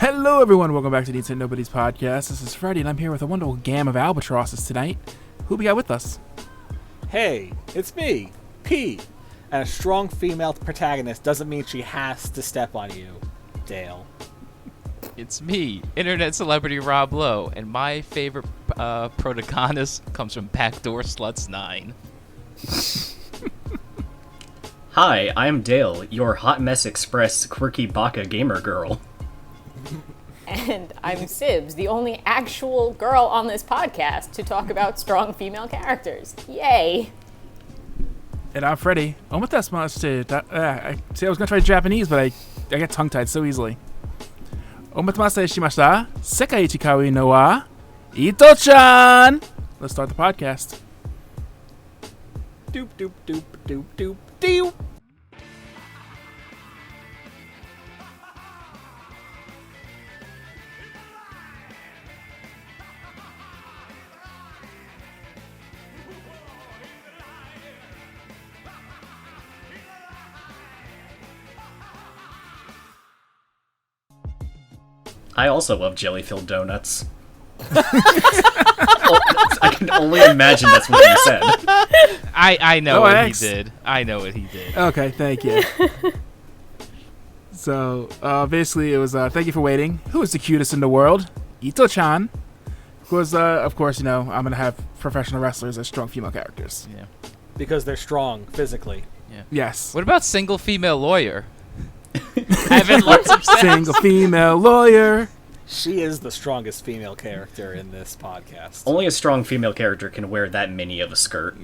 Hello, everyone. Welcome back to the Nobodies podcast. This is Freddie, and I'm here with a wonderful gam of albatrosses tonight. Who we got with us? Hey, it's me, P. And a strong female protagonist doesn't mean she has to step on you, Dale. It's me, internet celebrity Rob Lowe, and my favorite protagonist comes from Backdoor Sluts 9. Hi, I'm Dale, your Hot Mess Express quirky baka gamer girl. And I'm Sibs, the only actual girl on this podcast to talk about strong female characters. Yay! And I'm Freddie. See, I was gonna try Japanese, but I get tongue-tied so easily. Omatamase shimashita, sekai ichi no wa Ito-chan! Let's start the podcast. Doop doop doop doop doop doop. I also love jelly-filled donuts. I can only imagine that's what you said. I know what he did. I know what he did. Okay, thank you. So, basically, it was, thank you for waiting. Who is the cutest in the world? Ito-chan. Because, of course, you know, I'm going to have professional wrestlers as strong female characters. Yeah. Because they're strong physically. Yeah. Yes. What about single female lawyer? Having lots of sex. Single female lawyer. She is the strongest female character in this podcast. Only a strong female character can wear that mini of a skirt.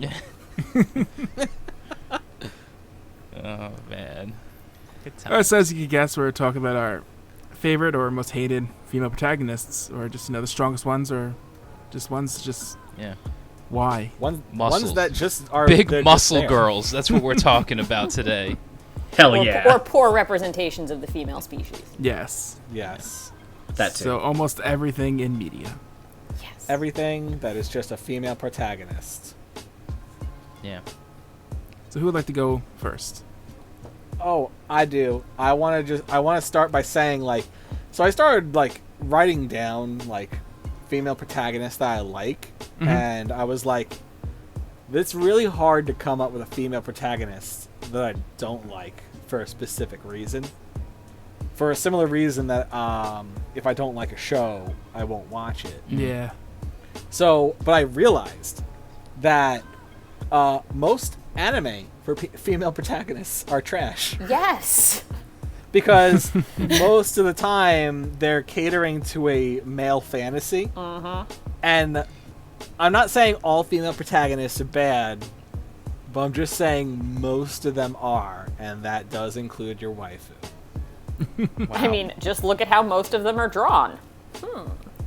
Oh, man. Good time. Alright, so as you can guess, we're talking about our favorite or most hated female protagonists, or just, you know, the strongest ones, or just ones, just Yeah. why? Ones Muscles. that just are Big they're muscle just there. girls. That's what we're talking about today. Hell Or, yeah. or poor representations of the female species. Yes. Yes. That too. So almost everything in media. Yes. Everything that is just a female protagonist. Yeah. So who would like to go first? Oh, I do. I want to start by saying, like, so I started, like, writing down, like, female protagonists that I like, and I was like, it's really hard to come up with a female protagonist that I don't like for a specific reason. For a similar reason that, if I don't like a show, I won't watch it. Yeah. So, but I realized that most anime for female protagonists are trash. Yes. Because most of the time they're catering to a male fantasy. And I'm not saying all female protagonists are bad, but I'm just saying most of them are, and that does include your waifu. Wow. I mean, just look at how most of them are drawn.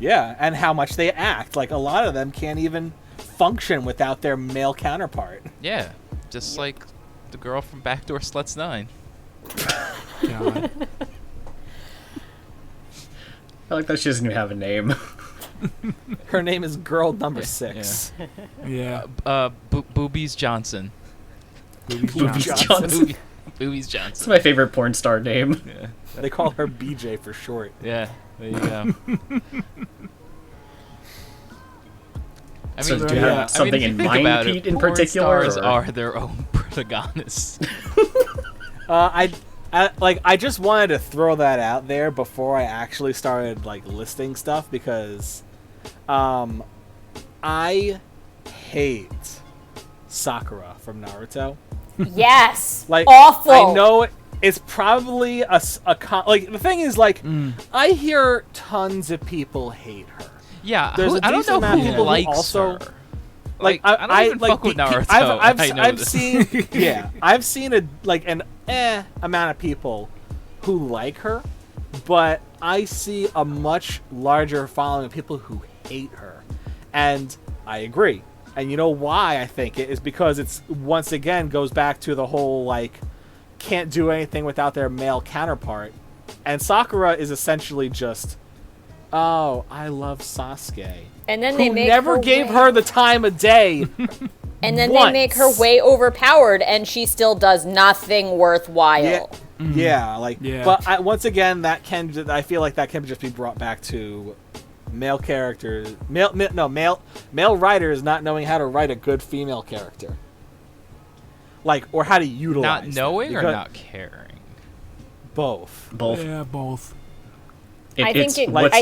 Yeah, and how much they act. Like, a lot of them can't even function without their male counterpart. Yeah. Just like the girl from Backdoor Sluts 9. God. I like that she doesn't even have a name. Her name is Girl Number 6. Yeah. Boobies Johnson. Boobies Boobies Johnson. Johnson. Boobies It's Johnson. my favorite porn star name. Yeah. They call her BJ for short. Yeah. There you go. I So mean, do you yeah. have something if you in think mind, about it, Pete, in porn particular? stars or- are their own protagonists. I just wanted to throw that out there before I actually started, like, listing stuff, because I hate Sakura from Naruto. Yes. Like, awful. I know it's probably like, the thing is, like, I hear tons of people hate her. Yeah, There's a I don't decent know amount of who people who likes also- her. Like, I don't even fuck with Naruto. I've seen I've seen an amount of people who like her, but I see a much larger following of people who hate her, and I agree. And you know why I think it is because it's once again goes back to the whole, like, can't do anything without their male counterpart, and Sakura is essentially just, oh, I love Sasuke. And then Who they make never her gave win. her the time of day And then they make her way overpowered, and she still does nothing worthwhile. Yeah, like, Yeah. but once again, I feel like that can just be brought back to male characters, male writers not knowing how to write a good female character, like, or how to utilize Not knowing them, or not caring? both. Yeah, both. I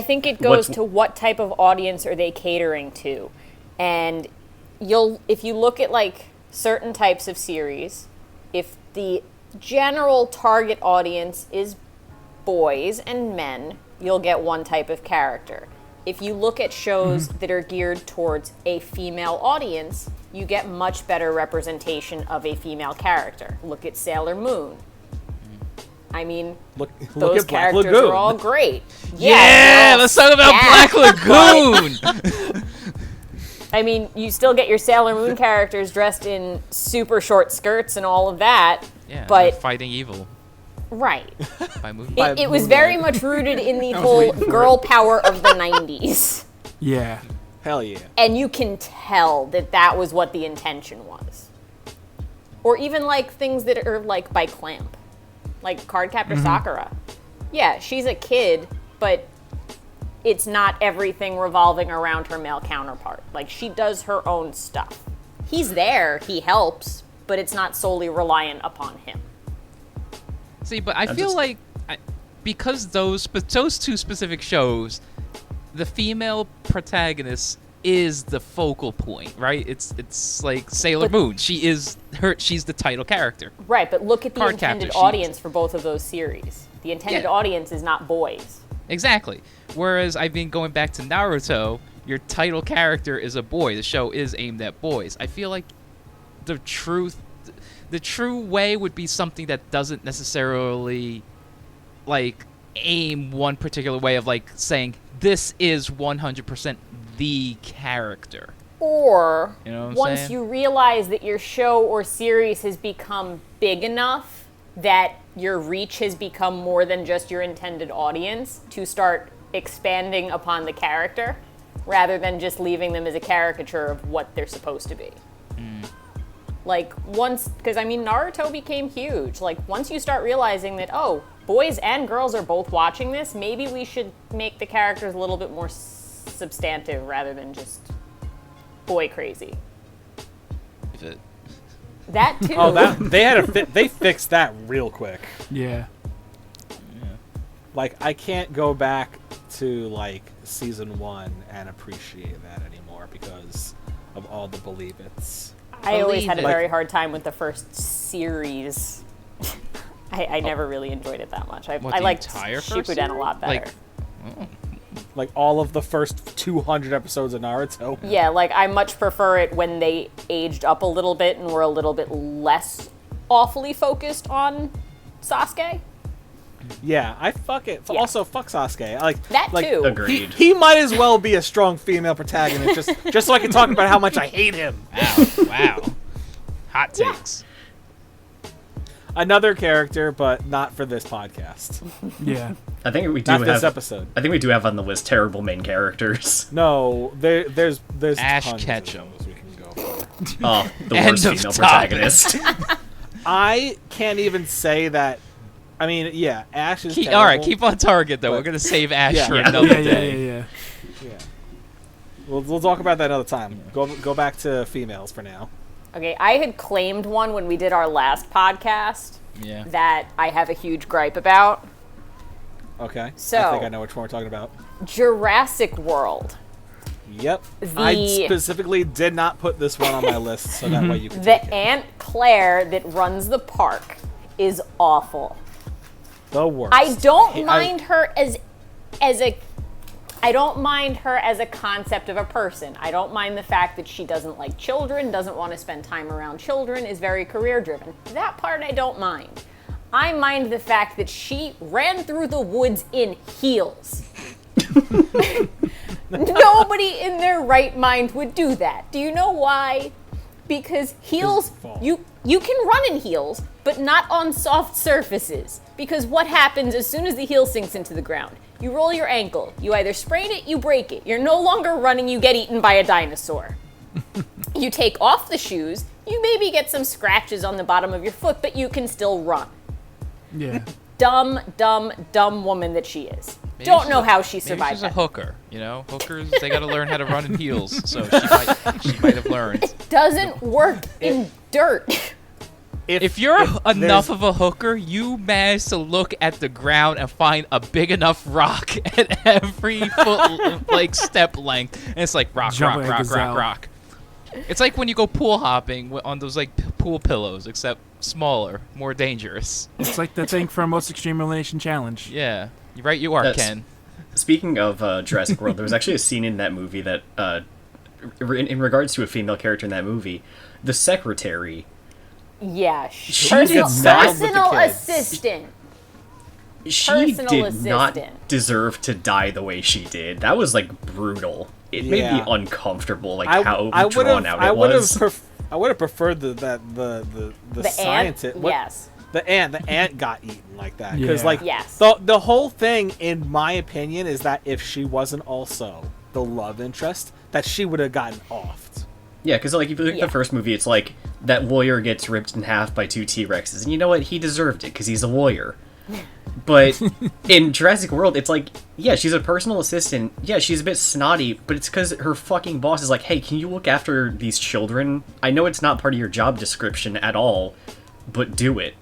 think it goes to what type of audience are they catering to, and if you look at like certain types of series, if the general target audience is boys and men, you'll get one type of character. If you look at shows that are geared towards a female audience, you get much better representation of a female character. Look at Sailor Moon. I mean, those at Black characters Lagoon. are all great. Yeah, let's talk about Black Lagoon. I mean, you still get your Sailor Moon characters dressed in super short skirts and all of that. Yeah, but fighting evil right. by movie. It was very much rooted in the whole girl power of the 90s. Yeah. Hell yeah. And you can tell that was what the intention was. Or even like things that are like by Clamp. Like Cardcaptor Sakura. Yeah, she's a kid, but it's not everything revolving around her male counterpart. Like, she does her own stuff. He's there, he helps, but it's not solely reliant upon him. See, but I feel like because those two specific shows, the female protagonist is the focal point, right? It's like Sailor Moon. She's the title character. Right, but look at the Cardcaptor, intended audience for both of those series. The intended audience is not boys. Exactly. Whereas I've been going back to Naruto, your title character is a boy. The show is aimed at boys. I feel like the true way would be something that doesn't necessarily like aim one particular way of like saying this is 100% the character. Or You know what I'm once saying? you realize that your show or series has become big enough that your reach has become more than just your intended audience, to start expanding upon the character rather than just leaving them as a caricature of what they're supposed to be. Like, because I mean, Naruto became huge. Like, once you start realizing that, oh, boys and girls are both watching this, maybe we should make the characters a little bit more substantive rather than just boy crazy. That too. Oh, they fixed that real quick. Yeah. Like, I can't go back to like season 1 and appreciate that anymore because of all the Believe It's. I always had a Believe it. very hard time with the first series. I never really enjoyed it that much. I the liked entire first Shippuden a lot better. Like all of the first 200 episodes of Naruto. Yeah, like I much prefer it when they aged up a little bit and were a little bit less awfully focused on Sasuke. Yeah, I fuck it. Yeah. Also, fuck Sasuke. That too. Agreed. He might as well be a strong female protagonist, just so I can talk about how much I hate him. Wow. Hot takes. Another character, but not for this podcast. Yeah. I think we do Not have. this episode. I think we do have on the list terrible main characters. No, there's Ash tons Ketchum. of those we can go for. Oh, the End worst of female topic. protagonist. I can't even say that. I mean, yeah, Ash is terrible. All right, keep on target though. but- We're gonna save Ash Yeah. for Yeah. another Yeah, yeah, day. yeah, yeah. Yeah. We'll talk about that another time. Go back to females for now. Okay, I had claimed one when we did our last podcast Yeah. that I have a huge gripe about. Okay. So- I think I know which one we're talking about. Jurassic World. Yep. I The- specifically did not put this one on my list, so that way you can The take it. Aunt Claire that runs the park is awful. The worst. I don't mind her as a I don't mind her as a concept of a person. I don't mind the fact that she doesn't like children, doesn't want to spend time around children, is very career driven. That part I don't mind. I mind the fact that she ran through the woods in heels. Nobody in their right mind would do that. Do you know why? Because heels, fall. you can run in heels, but not on soft surfaces. Because what happens as soon as the heel sinks into the ground? You roll your ankle. You either sprain it, you break it. You're no longer running, you get eaten by a dinosaur. You take off the shoes, you maybe get some scratches on the bottom of your foot, but you can still run. Yeah. Dumb woman that she is. Maybe Don't know how she survived. Maybe she's a that. hooker, you know? Hookers, they gotta learn how to run in heels, so she might have learned. It doesn't work in dirt. If you're enough of a hooker, you manage to look at the ground and find a big enough rock at every foot, like, step length, and it's like rock. It's like when you go pool hopping on those, like, pool pillows, except smaller, more dangerous. It's like the thing from Most Extreme Elimination Challenge. Yeah. You're right, you are, Ken. Speaking of Jurassic World, there was actually a scene in that movie that, in regards to a female character in that movie, the secretary. Yeah, personal assistant. She did not deserve to die the way she did. That was, like, brutal. It made me uncomfortable, like how drawn out it was. I would have preferred the scientist. Ant, yes. The ant got eaten like that because yes. the whole thing, in my opinion, is that if she wasn't also the love interest, that she would have gotten offed. Yeah, because like if you look at the first movie, it's like that lawyer gets ripped in half by 2 T-Rexes, and you know what? He deserved it because he's a lawyer. But in Jurassic World, it's like, yeah, she's a personal assistant. Yeah, she's a bit snotty, but it's because her fucking boss is like, hey, can you look after these children? I know it's not part of your job description at all, but do it.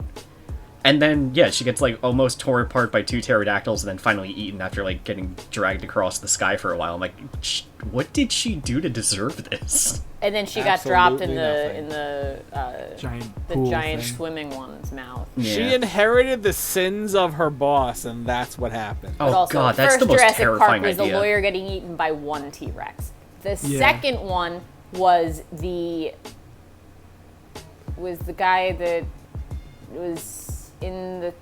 And then, yeah, she gets, like, almost torn apart by 2 pterodactyls and then finally eaten after, like, getting dragged across the sky for a while. I'm like, what did she do to deserve this? And then she got dropped in Absolutely the giant thing. swimming one's mouth. Yeah. She inherited the sins of her boss, and that's what happened. Oh, Also, God, that's the most Jurassic terrifying Park was idea. the lawyer getting eaten by 1 T-Rex. The second one was the guy that was in the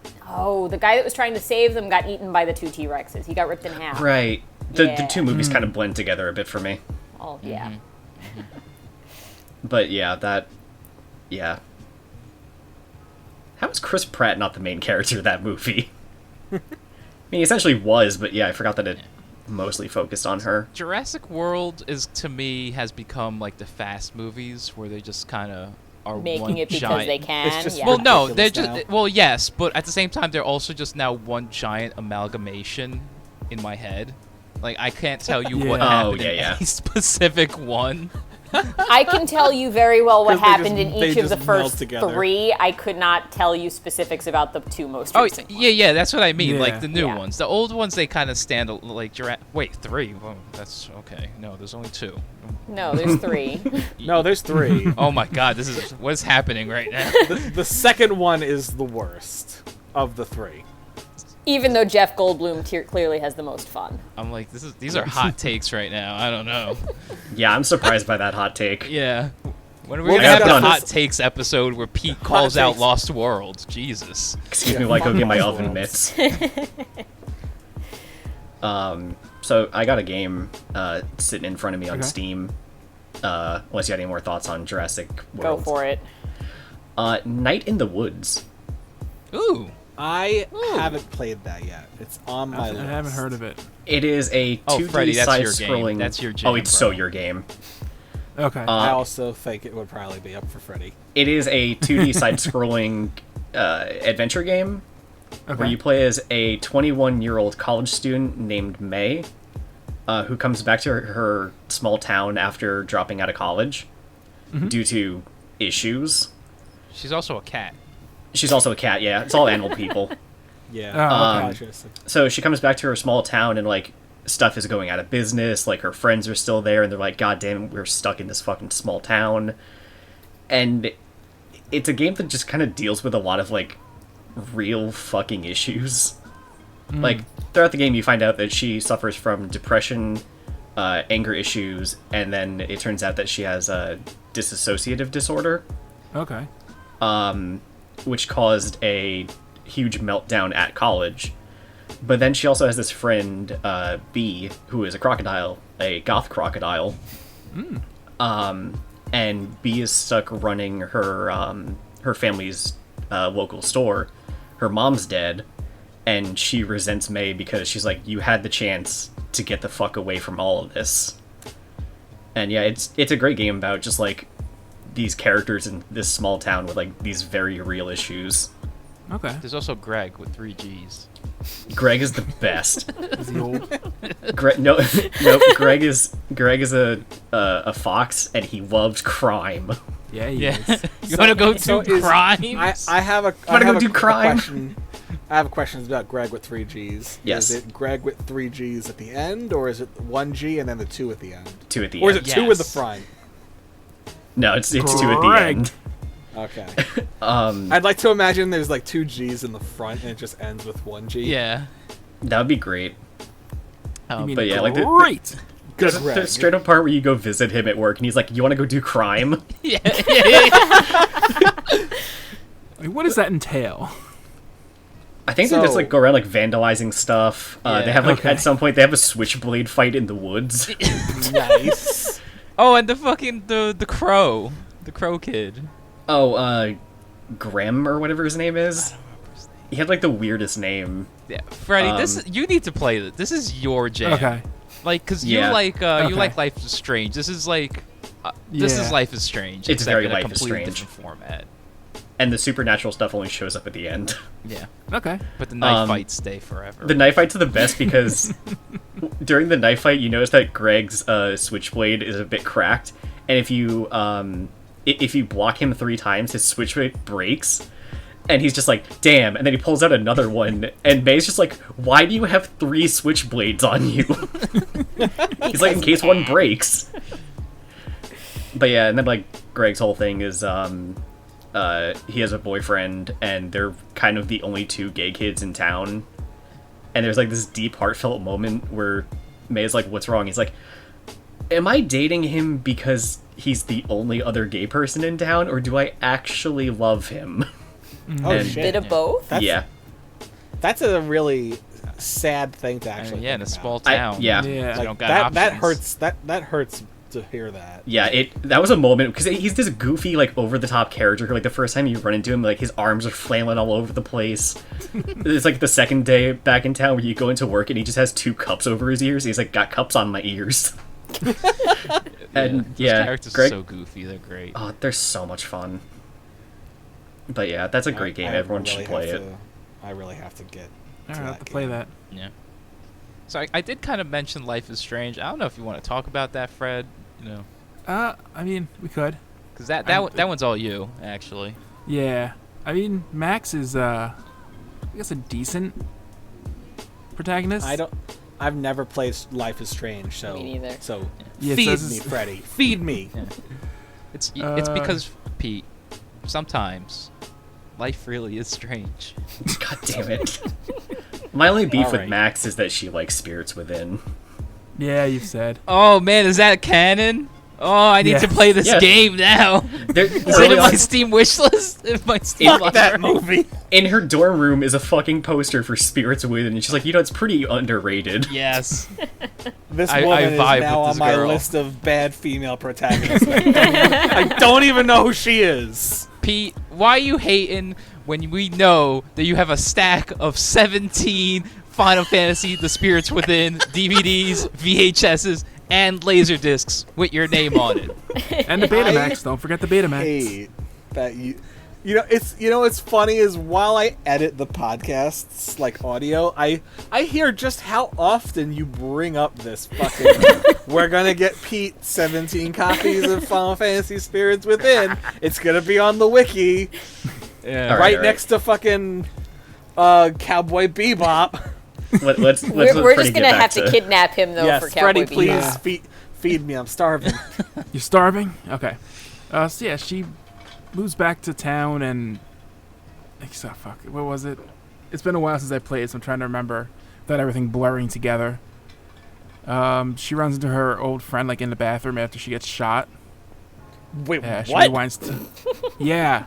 guy that was trying to save them got eaten by the 2 T-Rexes. He got ripped in half. Right. The 2 movies kind of blend together a bit for me. Oh, yeah. But yeah, how is Chris Pratt not the main character of that movie? I mean, he essentially was, but yeah, I forgot that it mostly focused on her. Jurassic World to me, has become like the Fast movies, where they just kind of are Making it because giant... they can. It's just Well, no, ridiculous they're now. just... Well, yes, but at the same time, they're also just now one giant amalgamation in my head. Like, I can't tell you what Yeah. happened Oh, yeah, in yeah. any specific one. I can tell you very well what 'Cause they happened just- in they each of the just meld first together. 3. I could not tell you specifics about the 2 most Oh, recent ones. yeah, that's what I mean. Yeah. Like, the new Yeah. ones. The old ones, they kind of stand... Like, Wait, 3? Well, that's... Okay. No, there's only 2. No, there's 3. No, there's 3. Oh my god, this is... What's happening right now? The second one is the worst of the 3. Even though Jeff Goldblum clearly has the most fun. I'm like, these are hot takes right now. I don't know. Yeah, I'm surprised by that hot take. Yeah. When are we We'll gonna have get the on hot this- takes episode where Pete calls out takes. Lost World? Jesus. Excuse me while I go get my fuck oven Lost mitts. So I got a game sitting in front of me on Okay. Steam. Unless you had any more thoughts on Jurassic Go World. for it. Night in the Woods. Ooh. I haven't played that yet. It's on my I list. haven't heard of it. It is a 2D Oh, Freddy, that's your side-scrolling. game. That's your jam, Oh, it's bro. so your game. Okay. I also think it would probably be up for Freddy. It is a 2D side-scrolling adventure game okay. where you play as a 21-year-old college student named May, who comes back to her small town after dropping out of college due to issues. She's also a cat. She's also a cat, yeah. It's all animal people. Yeah. Oh, okay. So she comes back to her small town and, like, stuff is going out of business. Like, her friends are still there, and they're like, God damn, we're stuck in this fucking small town. And it's a game that just kind of deals with a lot of, like, real fucking issues. Like, throughout the game, you find out that she suffers from depression, anger issues, and then it turns out that she has a dissociative disorder, okay. which caused a huge meltdown at college. But then she also has this friend, B, who is a crocodile, a goth crocodile. And B is stuck running her family's local store. Her mom's dead, and she resents May because she's like, you had the chance to get the fuck away from all of this. And yeah, it's a great game about just like these characters in this small town with like these very real issues. Okay. There's also Greg with 3 G's. Greg is the best. Is he old? No, Greg is a fox, and he loves crime. Yeah, he is. You want to go do crimes? I have a. Wanna I have go do crime? Question. I have a question about Greg with 3 G's. Yes. Is it Greg with 3 G's at the end, or is it 1 G and then the 2 at the end? 2 at the Or end. is it 2 at the Yes. front? No, it's 2 at the Greg. end. Okay. Um, I'd like to imagine there's like 2 G's in the front and it just ends with 1 G. Yeah. that would be great. You mean but yeah, like great. Good the Greg. straight up part where you go visit him at work, and he's like, "You want to go do crime?" Yeah. Like, what does that entail? I think they just like go around like vandalizing stuff. Yeah. They have like Okay. at some point they have a switchblade fight in the woods. Nice. Oh, and the crow. The crow kid. Oh, Graham or whatever his name is. He had like the weirdest name. Yeah, Freddie, you need to play this. This is your jam. Okay. Like, cause Yeah. you like Okay. Life is Strange. This is like, this is Yeah. Life is Strange. It's except very in a Life is completely Strange. different format. And the supernatural stuff only shows up at the end. Yeah, Okay. but the knife fights stay forever. The knife fights are the best because during the knife fight, you notice that Greg's switchblade is a bit cracked, and if you block him 3 times, his switchblade breaks, and he's just like, "Damn!" And then he pulls out another one, and May's just like, "Why do you have 3 switchblades on you?" He's like, "In case one breaks." But yeah, and then like Greg's whole thing is he has a boyfriend, and they're kind of the only 2 gay kids in town. And there's like this deep, heartfelt moment where May is like, "What's wrong?" He's like, "Am I dating him because he's the only other gay person in town, or do I actually love him?" Oh And- shit. Bit of both. Yeah, That's a really sad thing to actually. yeah, in a think small about. town. yeah. Yeah. You don't got that options. hurts. That hurts to hear that. Yeah, that was a moment because he's this goofy, like over the top character. Like the first time you run into him, like his arms are flailing all over the place. It's like the second day back in town where you go into work and he just has 2 cups over his ears. He's like, "Got cups on my ears." And Those yeah, characters Greg, are so goofy. They're great. oh, they're so much fun. But yeah, that's a great game. I Everyone really should play have it. I really have to get. All to right, I'll that have to play game. that. Yeah. So I did kind of mention Life is Strange. I don't know if you want to talk about that, Fred. You know, I mean, we could. because that one's all you, actually. Yeah. I mean, Max is, I guess, a decent protagonist. I've never played Life is Strange, so. Me neither. So Yeah, so feed this me, is- Freddy. Feed me. It's Uh, because, Pete, sometimes life really is strange. God damn it. My only beef with Alright. Max is that she likes spirits within. Yeah, you've said. Oh man, is that canon? Oh, I need to Yes. play this Yes. game now. There, Is it early in my on- Steam wish list? In my Steam Fuck that library? movie. in her dorm room is a fucking poster for Spirits Within, and she's like, it's pretty underrated. Yes. This I woman vibe is now with on this my girl. list of bad female protagonists. I don't even know who she is. Pete, why are you hating when we know that you have a stack of 17 Final Fantasy The Spirits Within DVDs, VHSs, and Laserdiscs with your name on it? And the Betamax. Don't forget the Betamax. Hate that it's funny is while I edit the podcasts like audio, I hear just how often you bring up this fucking we're gonna get Pete 17 copies of Final Fantasy Spirits Within. It's gonna be on the wiki Yeah. All right right. next to fucking Cowboy Bebop. Let's We're Freddie just get gonna back have to kidnap him though for Yes, Cowboy Freddy, please Bebop. feed me. I'm starving. You're starving? Okay. So yeah, she moves back to town and... fuck. What was it? It's been a while since I played, so I'm trying to remember without everything blurring together. She runs into her old friend like in the bathroom after she gets shot. Wait, Yeah, she what? rewinds to... Yeah.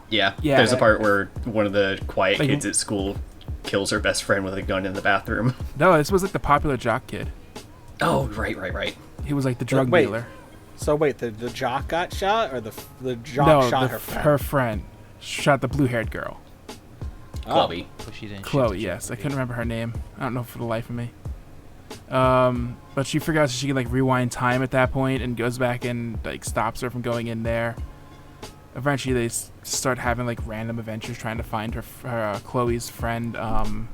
Yeah, Yeah. there's a part where one of the quiet Like- kids at school kills her best friend with a gun in the bathroom. No, this was like the popular jock kid. Oh, right. He was like the drug Wait. dealer. So wait, the jock got shot, or the jock No, shot her friend shot the blue-haired girl. Oh. Chloe. But she didn't shoot Chloe, the yes. I chick. couldn't remember her name. I don't know for the life of me. But she figures out she can like rewind time at that point and goes back and like stops her from going in there. Eventually, they start having like random adventures trying to find her Chloe's friend. Why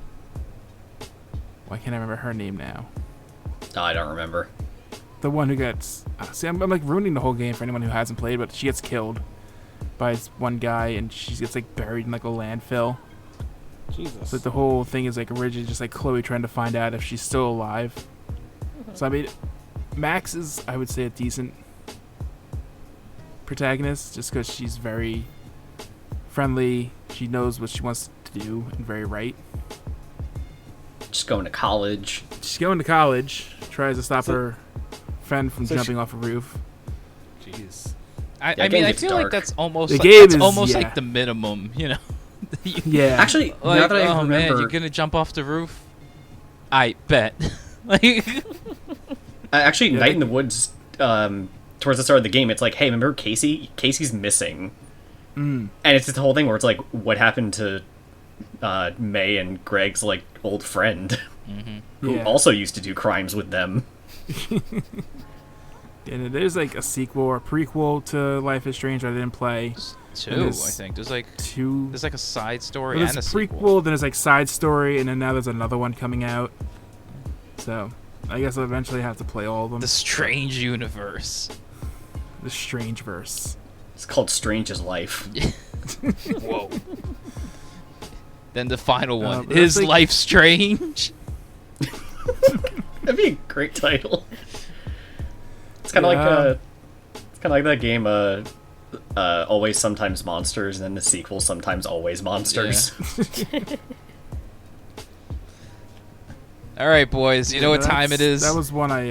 can't I remember her name now? Oh, I don't remember. The one who gets I'm like ruining the whole game for anyone who hasn't played, but she gets killed by this one guy and she gets like buried in like a landfill. Jesus. So the whole thing is like originally just like Chloe trying to find out if she's still alive. So I mean, Max is, I would say, a decent protagonist just because she's very friendly. She knows what she wants to do and very right. Just going to college. She's going to college. Tries to stop her friend from jumping off a roof. Jeez. I mean, I feel like that's almost like the minimum, you know. Yeah. Actually, like, now that I oh remember, man, you're gonna jump off the roof? I bet. Like, actually, Night in the Woods. Towards the start of the game, it's like, hey, remember Casey? Casey's missing, and it's just the whole thing where it's like, what happened to May and Greg's like old friend, who also used to do crimes with them. And there's like a sequel or a prequel to Life is Strange I didn't play. Two, I think. There's like a side story and a prequel, sequel. then there's like side story, and then now there's another one coming out. So I guess I'll eventually have to play all of them. The Strange Universe. The Strange Verse. It's called Strange as Life. Whoa. Then the final one. Is Is Life Strange? That'd be a great title. It's kind of like that game, Always Sometimes Monsters, and then the sequel, Sometimes Always Monsters. Yeah. All right, boys. You know what time it is? That was one I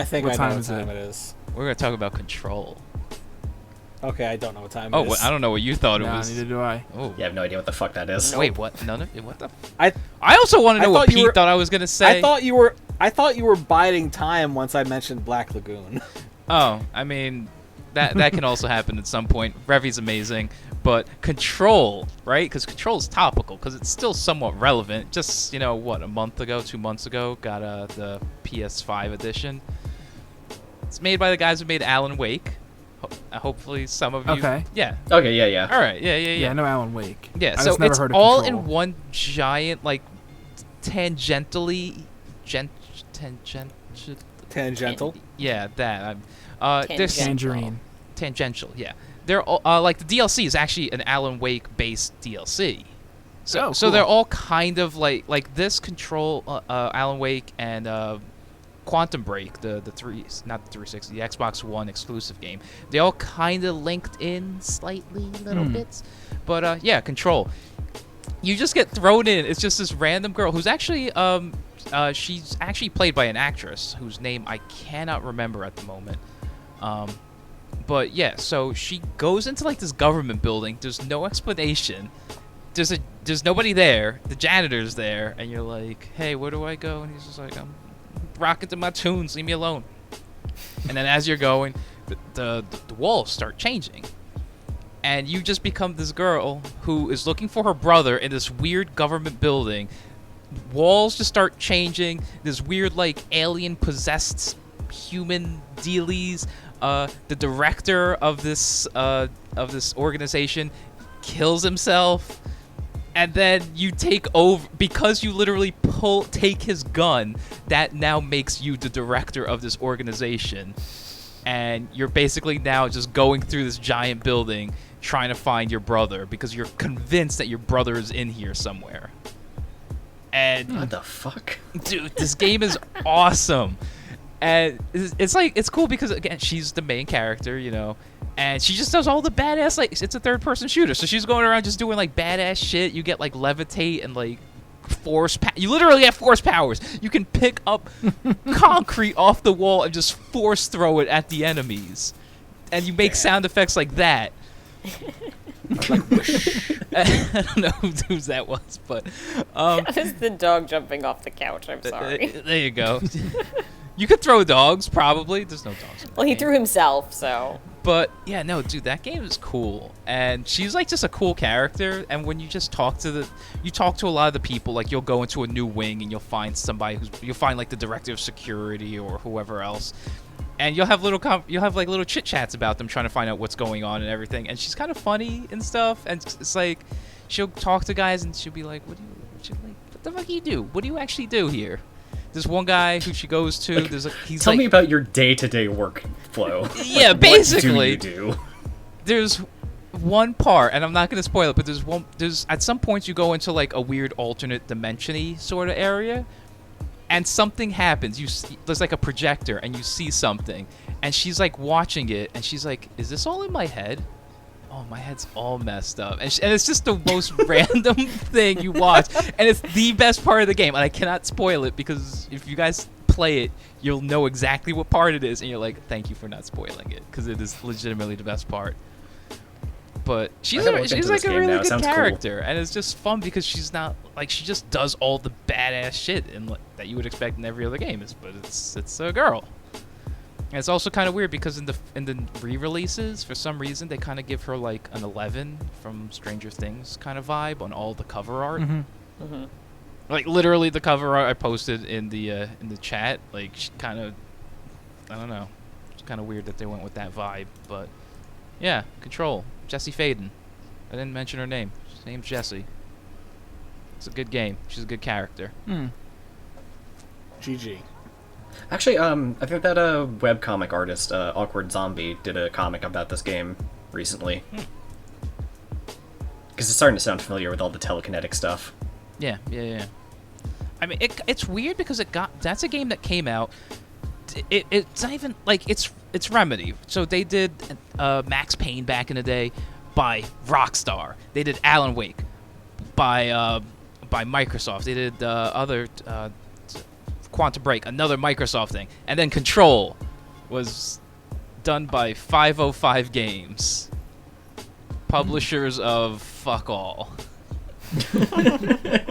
think I know what time it is. We're gonna talk about Control. Okay, I don't know what time it Oh, is. I don't know what you thought it Nah, was. neither do I. Oh. Yeah, I have no idea what the fuck that is. Wait, what? None of it? What the? I also want to know what thought you Pete were- thought I was gonna say. I thought you were biding time once I mentioned Black Lagoon. Oh, I mean, that can also happen at some point. Revy's amazing, but Control, right? Because Control's topical, because it's still somewhat relevant. Just, what, 2 months ago, got the PS5 edition. It's made by the guys who made Alan Wake. Hopefully some of you... Okay. Yeah. Okay, yeah. All right, yeah. Yeah, I know Alan Wake. Yeah, I so just never it's heard of all Control. in one giant, like, tangential... Tangential. Yeah, that. There's Tangential. Tangential, yeah. They're all, like the DLC is actually an Alan Wake based DLC. So cool. they're all kind of like this Control, Alan Wake and Quantum Break, the 360, the Xbox One exclusive game. They all kind of linked in slightly, little bits. But yeah, Control. You just get thrown in. It's just this random girl who's actually she's actually played by an actress whose name I cannot remember at the moment. But yeah, so she goes into like this government building. There's no explanation. There's nobody there. The janitor's there, and you're like, hey, where do I go? And he's just like, I'm rocking to my tunes. Leave me alone. And then as you're going, the walls start changing. And you just become this girl who is looking for her brother in this weird government building. Walls just start changing. This weird, like, alien-possessed human dealies. The director of this organization kills himself. And then you take over, because you literally take his gun, that now makes you the director of this organization. And you're basically now just going through this giant building trying to find your brother because you're convinced that your brother is in here somewhere. And What the fuck? dude, this game is awesome. And it's cool because, again, she's the main character, and she just does all the badass, like, it's a third-person shooter, so she's going around just doing, like, badass shit. You get, like, levitate and, like, you literally have force powers. You can pick up concrete off the wall and just force throw it at the enemies. And you make sound effects like that. Like whoosh. I don't know whose that was, but that is the dog jumping off the couch. I'm sorry. There you go. You could throw dogs, probably. There's no dogs. Well, he threw himself, so. But yeah, no, dude, that game is cool, and she's like just a cool character. And when you just talk to a lot of the people, like you'll go into a new wing and you'll find somebody you'll find like the director of security or whoever else, and you'll have little chit chats about them, trying to find out what's going on and everything. And she's kind of funny and stuff, and it's like she'll talk to guys and she'll be like, what the fuck do you do? What do you actually do here? There's one guy who she goes to. Tell me about your day-to-day workflow. Yeah, basically. What do you do? There's one part, and I'm not gonna spoil it, but there's at some points you go into like a weird alternate dimension-y sort of area, and something happens. There's like a projector, and you see something, and she's like watching it, and she's like, "Is this all in my head? Oh, my head's all messed up." And it's just the most random thing you watch. And it's the best part of the game. And I cannot spoil it, because if you guys play it, you'll know exactly what part it is. And you're like, thank you for not spoiling it, because it is legitimately the best part. But she's like a really good character. Cool. And it's just fun because she's not, like, she just does all the badass shit that you would expect in every other game. But it's a girl. And it's also kind of weird because in the re-releases, for some reason, they kind of give her like an 11 from Stranger Things kind of vibe on all the cover art. Mm-hmm. Mm-hmm. Like literally the cover art I posted in the chat. Like she kind of, I don't know, it's kind of weird that they went with that vibe. But yeah, Control, Jessie Faden. I didn't mention her name. Her name's Jessie. It's a good game. She's a good character. GG. Actually, I think that webcomic artist, Awkward Zombie, did a comic about this game recently. Because it's starting to sound familiar with all the telekinetic stuff. Yeah. I mean, it's weird because that's a game that came out. It's not even like it's Remedy. So they did Max Payne back in the day by Rockstar. They did Alan Wake by Microsoft. They did other. Quantum Break, another Microsoft thing, and then Control was done by 505 Games, publishers of fuck all.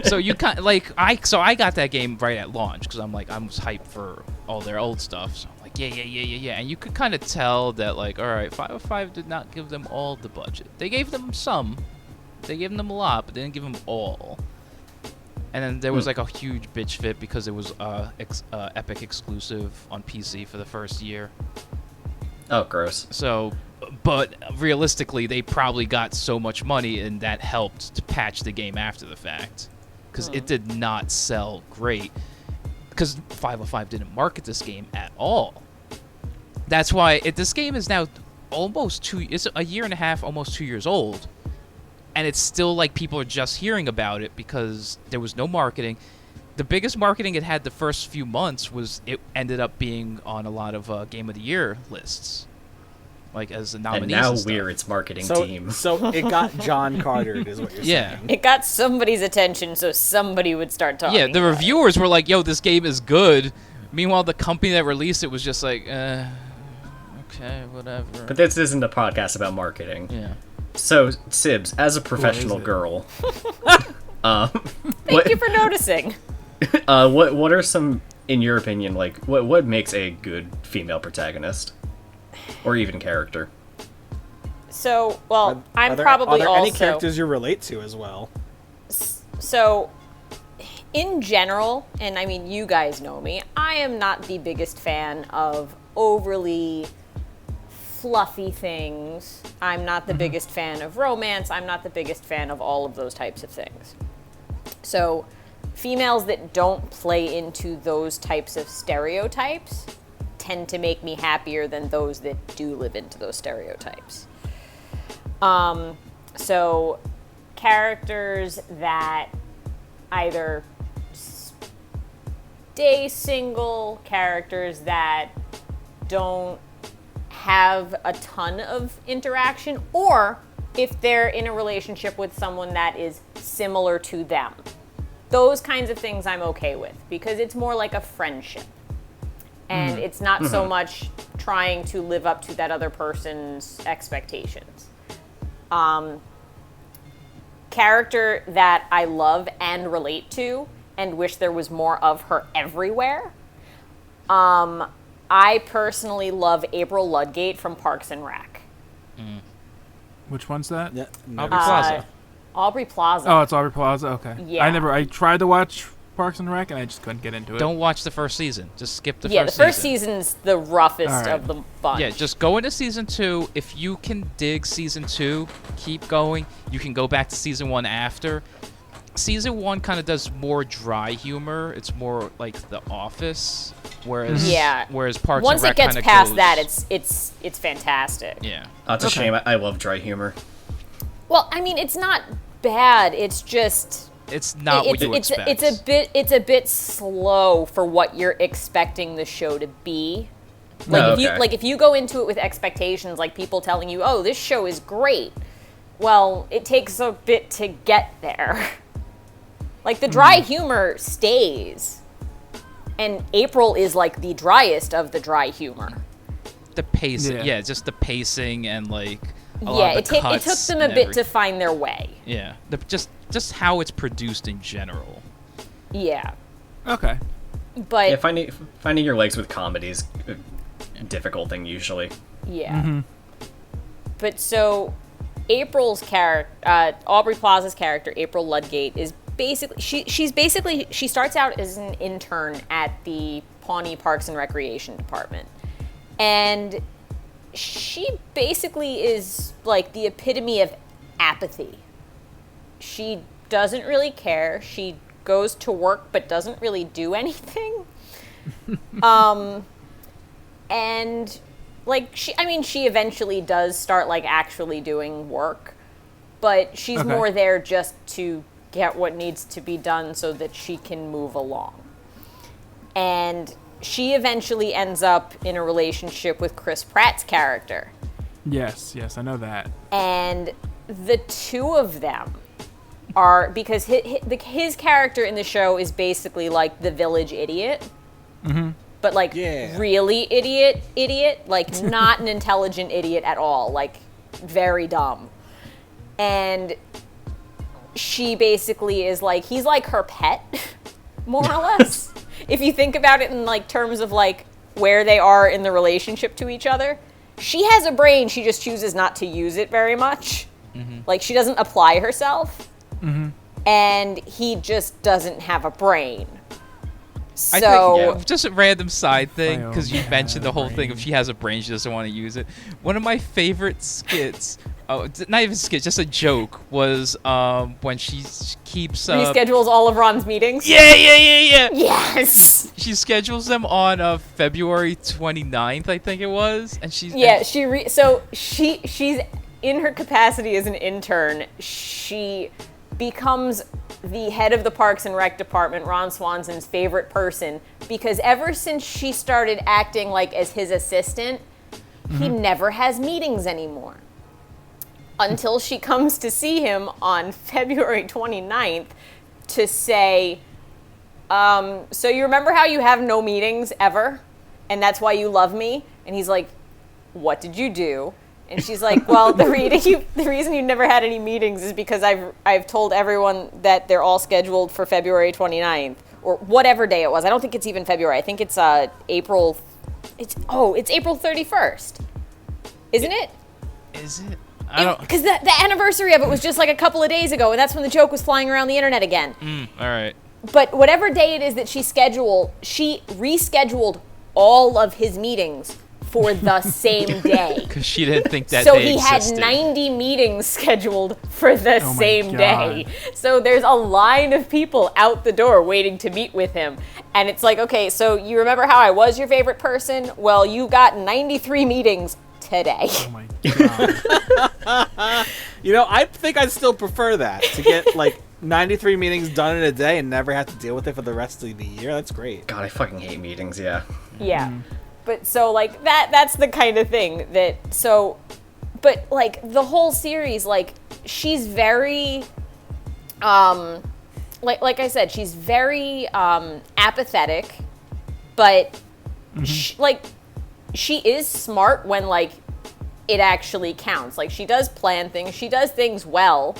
So you I got that game right at launch because I was hyped for all their old stuff. So I'm like, yeah, and you could kind of tell that like, all right, 505 did not give them all the budget. They gave them some, they gave them a lot, but they didn't give them all. And then there was like a huge bitch fit because it was Epic exclusive on PC for the first year. Oh, gross. So, but realistically, they probably got so much money, and that helped to patch the game after the fact. Because it did not sell great. Because 505 didn't market this game at all. That's why this game is now it's a year and a half, almost 2 years old. And it's still like people are just hearing about it because there was no marketing. The biggest marketing it had the first few months was it ended up being on a lot of Game of the Year lists, like as a nominee. And now we're its marketing team. So it got John Cartered, is what you're saying. It got somebody's attention, so somebody would start talking. Yeah, the reviewers were like, "Yo, this game is good." Meanwhile, the company that released it was just like, "Okay, whatever." But this isn't a podcast about marketing. Yeah. So, Sibs, as a professional girl, thank you for noticing. What are some, in your opinion, like what makes a good female protagonist, or even character? So, well, are there any characters you relate to as well? So, in general, and I mean, you guys know me, I am not the biggest fan of overly fluffy things. I'm not the biggest fan of romance. I'm not the biggest fan of all of those types of things. So females that don't play into those types of stereotypes tend to make me happier than those that do live into those stereotypes. So characters that either stay single, characters that don't have a ton of interaction, or if they're in a relationship with someone that is similar to them. Those kinds of things I'm okay with because it's more like a friendship. And it's not so much trying to live up to that other person's expectations. character that I love and relate to and wish there was more of her everywhere. I personally love April Ludgate from Parks and Rec. Which one's that? Yeah, Aubrey Plaza. Aubrey Plaza. Oh, it's Aubrey Plaza. Okay. Yeah. I tried to watch Parks and Rec and I just couldn't get into it. Don't watch the first season. Just skip the first season. Yeah, the first season's the roughest of the bunch. Yeah, just go into season 2. If you can dig season 2, keep going. You can go back to season 1 after. Season 1 kind of does more dry humor. It's more like The Office, whereas Parks Once and Rec it gets kinda past goes, that, it's fantastic. Yeah. Oh, it's a shame. I love dry humor. Well, I mean, it's not bad. It's just it's not what you expect. It's a bit slow for what you're expecting the show to be. Like if you go into it with expectations, like people telling you, "Oh, this show is great." Well, it takes a bit to get there. Like the dry humor stays. And April is like the driest of the dry humor. The pacing, just the pacing and like a lot of the it took them a bit to find their way. Yeah, just how it's produced in general. Yeah. Okay. But yeah, finding your legs with comedy is a difficult thing usually. Yeah. But so April's character, Aubrey Plaza's character, April Ludgate, is basically she starts out as an intern at the Pawnee Parks and Recreation Department, and she basically is like the epitome of apathy. She doesn't really care. She goes to work but doesn't really do anything. And like she eventually does start like actually doing work, but she's more there just to get what needs to be done so that she can move along. And she eventually ends up in a relationship with Chris Pratt's character. Yes, I know that. And the two of them are, because his character in the show is basically like the village idiot. But like really idiot, like not an intelligent idiot at all, like very dumb. And she basically is like, he's like her pet, more or less. If you think about it in like terms of like where they are in the relationship to each other, she has a brain, she just chooses not to use it very much. Like she doesn't apply herself. And he just doesn't have a brain. So, I think, just a random side thing, because you mentioned the whole thing of she has a brain, she doesn't want to use it. One of my favorite skits, not even skits, just a joke, was when she keeps... reschedules all of Ron's meetings? Yeah! Yes! She schedules them on February 29th, I think it was, and she's... Yeah, she's in her capacity as an intern, she becomes the head of the Parks and Rec department, Ron Swanson's favorite person, because ever since she started acting like as his assistant, he never has meetings anymore. Until she comes to see him on February 29th to say, so you remember how you have no meetings ever? And that's why you love me? And he's like, what did you do? And she's like, well, the reason you never had any meetings is because I've told everyone that they're all scheduled for February 29th or whatever day it was. I don't think it's even February. I think it's April. It's April 31st. Isn't it? Is it? I don't... Because the anniversary of it was just like a couple of days ago, and that's when the joke was flying around the internet again. All right. But whatever day it is that she rescheduled all of his meetings for the same day. Because she didn't think that so day existed. So he had 90 meetings scheduled for the same day. So there's a line of people out the door waiting to meet with him. And it's like, okay, so you remember how I was your favorite person? Well, you got 93 meetings today. Oh my god. I think I'd still prefer that, to get like 93 meetings done in a day and never have to deal with it for the rest of the year. That's great. God, I fucking hate meetings, yeah. Yeah. But so like that's the kind of thing but like the whole series, like she's very like I said, she's very apathetic, but she is smart when like it actually counts. Like she does plan things, she does things well,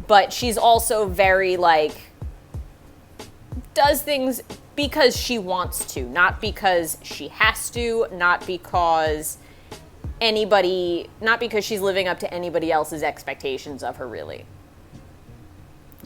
but she's also very, like, does things because she wants to, not because she has to, not because she's living up to anybody else's expectations of her, really.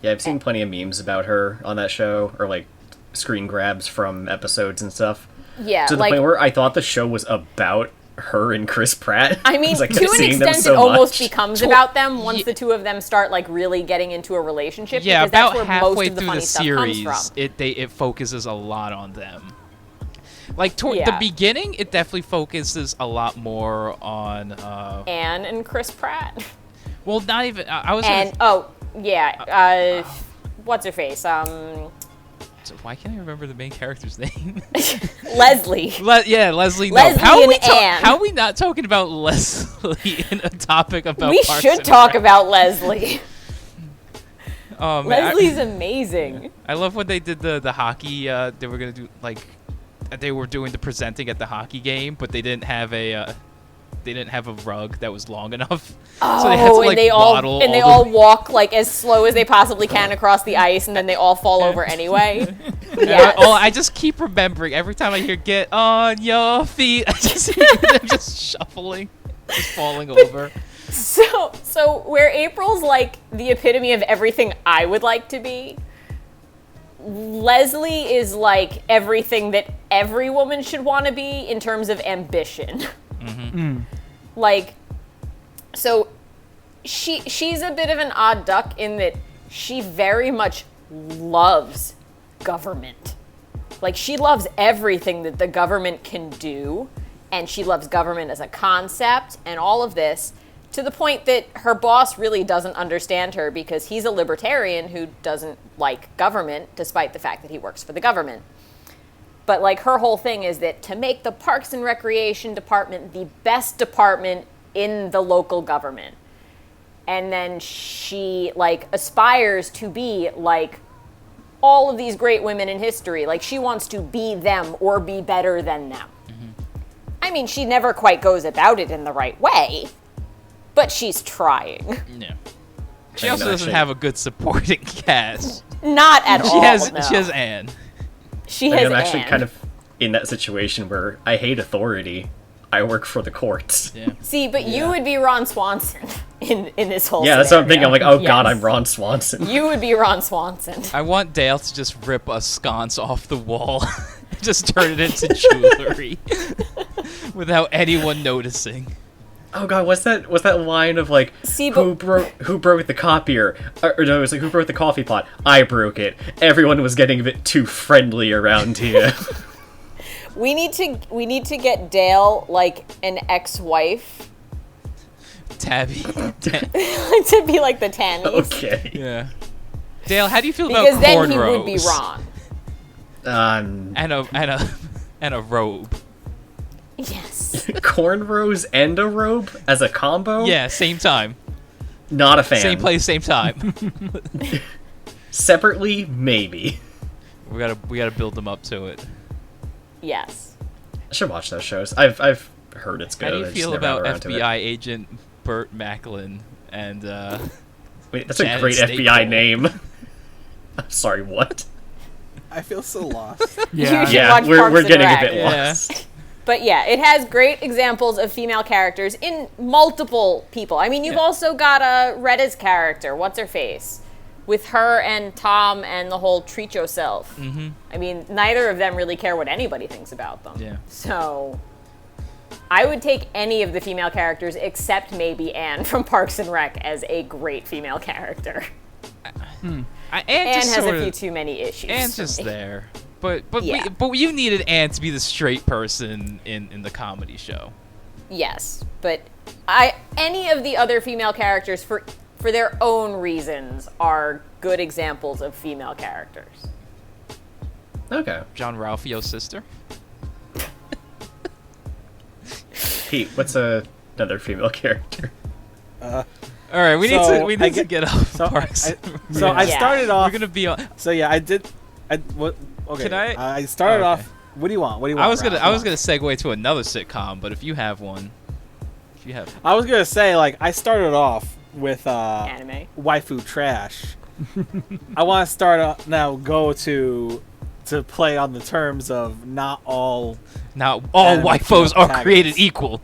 Yeah, I've seen plenty of memes about her on that show, or like screen grabs from episodes and stuff. Yeah, to the point where I thought the show was about her and Chris Pratt. I mean, to an extent, it almost becomes about them once the two of them start like really getting into a relationship. Yeah, because that's about where halfway most of the through funny the stuff series, comes from. it focuses a lot on them. Like toward the beginning, it definitely focuses a lot more on Anne and Chris Pratt. Well, not even. What's her face? So why can't I remember the main character's name? Leslie. Leslie. No. Leslie How and Anne. How are we not talking about Leslie in a topic about? We Parks should and talk Rec? about Leslie. Oh man, Leslie's amazing. I love when they did the hockey. They were gonna do they were doing the presenting at the hockey game, but they didn't have a rug that was long enough. Oh, so they had to, like, and they all walk like as slow as they possibly can across the ice, and then they all fall over anyway. Yes. I just keep remembering every time I hear "Get on your feet," I just hear them just shuffling, just falling over. So where April's like the epitome of everything I would like to be, Leslie is like everything that every woman should want to be in terms of ambition. Mm. Like, so she's a bit of an odd duck in that she very much loves government. Like, she loves everything that the government can do, and she loves government as a concept and all of this, to the point that her boss really doesn't understand her because he's a libertarian who doesn't like government, despite the fact that he works for the government. But, like, her whole thing is that to make the Parks and Recreation Department the best department in the local government. And then she, like, aspires to be, like, all of these great women in history. Like, she wants to be them or be better than them. Mm-hmm. I mean, she never quite goes about it in the right way, but she's trying. Yeah. She also doesn't have a good supporting cast. Not at all. She has Anne. I'm actually kind of in that situation where I hate authority. I work for the courts. Yeah. See, but you would be Ron Swanson in this whole that's what I'm thinking. I'm like, oh god, I'm Ron Swanson. You would be Ron Swanson. I want Dale to just rip a sconce off the wall, just turn it into jewelry, without anyone noticing. Oh god, what's that line of like, who broke the copier? Or no, it was like, who broke the coffee pot? I broke it. Everyone was getting a bit too friendly around here. We need to get Dale like an ex-wife. Tabby. To be like the Tannies. Okay. Yeah. Dale, how do you feel about cornrows? Because then he would be Ron. And a robe. Yes. Cornrows and a robe as a combo? Yeah, same time. Not a fan. Same place, same time. Separately, maybe. We gotta build them up to it. Yes. I should watch those shows. I've heard it's good. How do you feel about FBI agent Burt Macklin and Wait, that's Janet a great Staple. FBI name. I'm sorry, what? I feel so lost. Yeah, we're getting a bit lost. But yeah, it has great examples of female characters in multiple people. I mean, you've also got Retta's character, what's her face? With her and Tom and the whole treat yourself. Mm-hmm. I mean, neither of them really care what anybody thinks about them. Yeah. So I would take any of the female characters except maybe Anne from Parks and Rec as a great female character. Anne has a few too many issues. Anne's just there. But you needed Anne to be the straight person in the comedy show. Yes, but any of the other female characters for their own reasons are good examples of female characters. Okay. John Ralphio's sister. Pete, what's another female character? All right, we need to get off Parks. I started off. We're gonna be on. So yeah, I did. Okay. Can I? I started off. What do you want? I was gonna segue to another sitcom, but if you have one, I was gonna say, like, I started off anime waifu trash, I want to start go to play on the terms of not all waifus are created equal.